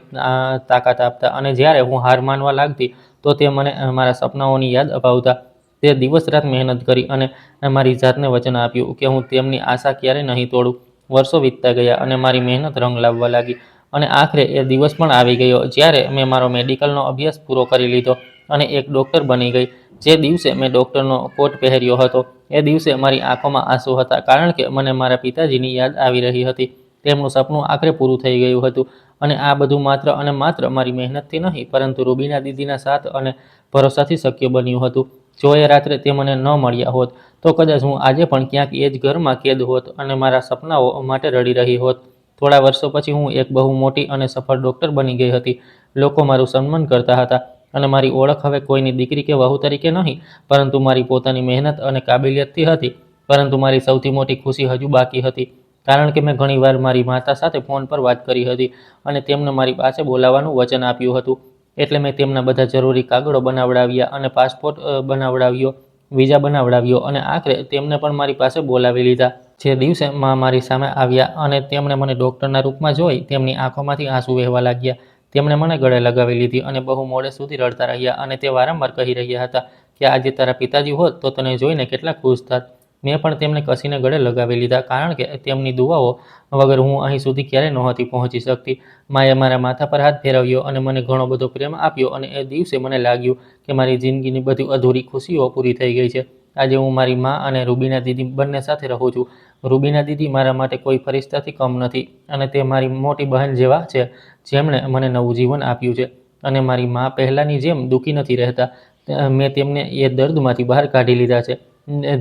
તાકાત આપતા, અને જ્યારે હું હાર માનવા લાગતી તો તે મને મારા સપનાઓની યાદ અપાવતા. તે દિવસ રાત મહેનત કરી અને મારી જાતને વચન આપ્યું કે હું તેમની આશા ક્યારેય નહીં તોડું. વર્ષો વીતતા ગયા અને મારી મહેનત રંગ લાવવા લાગી, અને આખરે એ દિવસ પણ આવી ગયો જ્યારે મેં મારો મેડિકલનો અભ્યાસ પૂરો કરી લીધો અને એક ડૉક્ટર બની ગઈ. જે દિવસે મેં ડૉક્ટરનો કોટ પહેર્યો હતો એ દિવસે મારી આંખોમાં આંસુ હતા, કારણ કે મને મારા પિતાજીની યાદ આવી રહી હતી. તેમનું સપનું આખરે પૂરું થઈ ગયું હતું, અને આ બધું માત્ર અને માત્ર મારી મહેનતથી નહીં, પરંતુ રૂબીના દીદીના સાથ અને ભરોસાથી શક્ય બન્યું હતું. જો એ રાત્રે તે મને ન મળ્યા હોત તો કદાચ હું આજે પણ ક્યાંક એ જ ઘરમાં કેદ હોત અને મારા સપનાઓ માટે રડી રહી હોત. થોડા વર્ષો પછી હું એક બહુ મોટી અને સફળ ડૉક્ટર બની ગઈ હતી. લોકો મારું સન્માન કરતા હતા અને મારી ઓળખ હવે કોઈની દીકરી કે વહુ તરીકે નહીં, પરંતુ મારી પોતાની મહેનત અને કાબિલિયતથી હતી. પરંતુ મારી સૌથી મોટી ખુશી હજુ બાકી હતી, કારણ કે મેં ઘણીવાર મારી માતા સાથે ફોન પર વાત કરી હતી અને તેમને મારી પાસે બોલાવવાનું વચન આપ્યું હતું. એટલે મેં તેમના બધા જરૂરી કાગળો બનાવડાવ્યા અને પાસપોર્ટ બનાવડાવ્યો, વિઝા બનાવડાવ્યો અને આખરે તેમને પણ મારી પાસે બોલાવી લીધા. જે દિવસે મારી સામે આવ્યા અને તેમણે મને ડૉક્ટરના રૂપમાં જોઈ, તેમની આંખોમાંથી આંસુ વહેવા લાગ્યા. તેમણે મને ગળે લગાવી લીધી અને બહુ મોડે સુધી રડતા રહ્યા, અને તે વારંવાર કહી રહ્યા હતા કે આજે તારા પિતાજી હોત તો તને જોઈને કેટલા ખુશ થાત. મેં પણ તેમને કસીને ગળે લગાવી લીધા, કારણ કે તેમની દુઆઓ વગર હું અહીં સુધી ક્યારેય નહોતી પહોંચી શકતી. માએ મારા માથા પર હાથ ફેરવ્યો અને મને ઘણો બધો પ્રેમ આપ્યો, અને એ દિવસે મને લાગ્યું કે મારી જિંદગીની બધી અધૂરી ખુશીઓ પૂરી થઈ ગઈ છે. આજે હું મારી મા અને રૂબીના દીદી બંને સાથે રહું છું. રૂબીના દીદી મારા માટે કોઈ ફરિશ્તાથી કમ નથી, અને તે મારી મોટી બહેન જેવા છે, જેમણે મને નવું જીવન આપ્યું છે. અને મારી મા પહેલાંની જેમ દુઃખી નથી રહેતા. મેં તેમને એ દર્દમાંથી બહાર કાઢી લીધા છે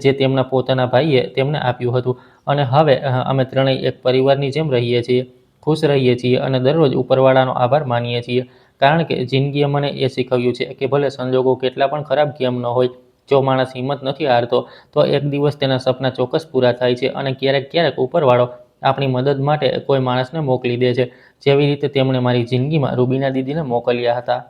જે તેમના પોતાના ભાઈએ તેમને આપ્યું હતું, અને હવે અમે ત્રણેય એક પરિવારની જેમ રહીએ છીએ, ખુશ રહીએ છીએ અને દરરોજ ઉપરવાળાનો આભાર માનીએ છીએ. કારણ કે જિંદગીએ મને એ શીખવ્યું છે કે ભલે સંજોગો કેટલા પણ ખરાબ કેમ ન હોય, જો માણસ હિંમત નથી હારતો તો એક દિવસ તેના સપના ચોક્કસ પૂરા થાય છે. અને ક્યારેક ક્યારેક ઉપરવાળો આપણી મદદ માટે કોઈ માણસને મોકલી દે છે, જેવી રીતે તેમણે મારી જિંદગીમાં રૂબીના દીદીને મોકલ્યા હતા.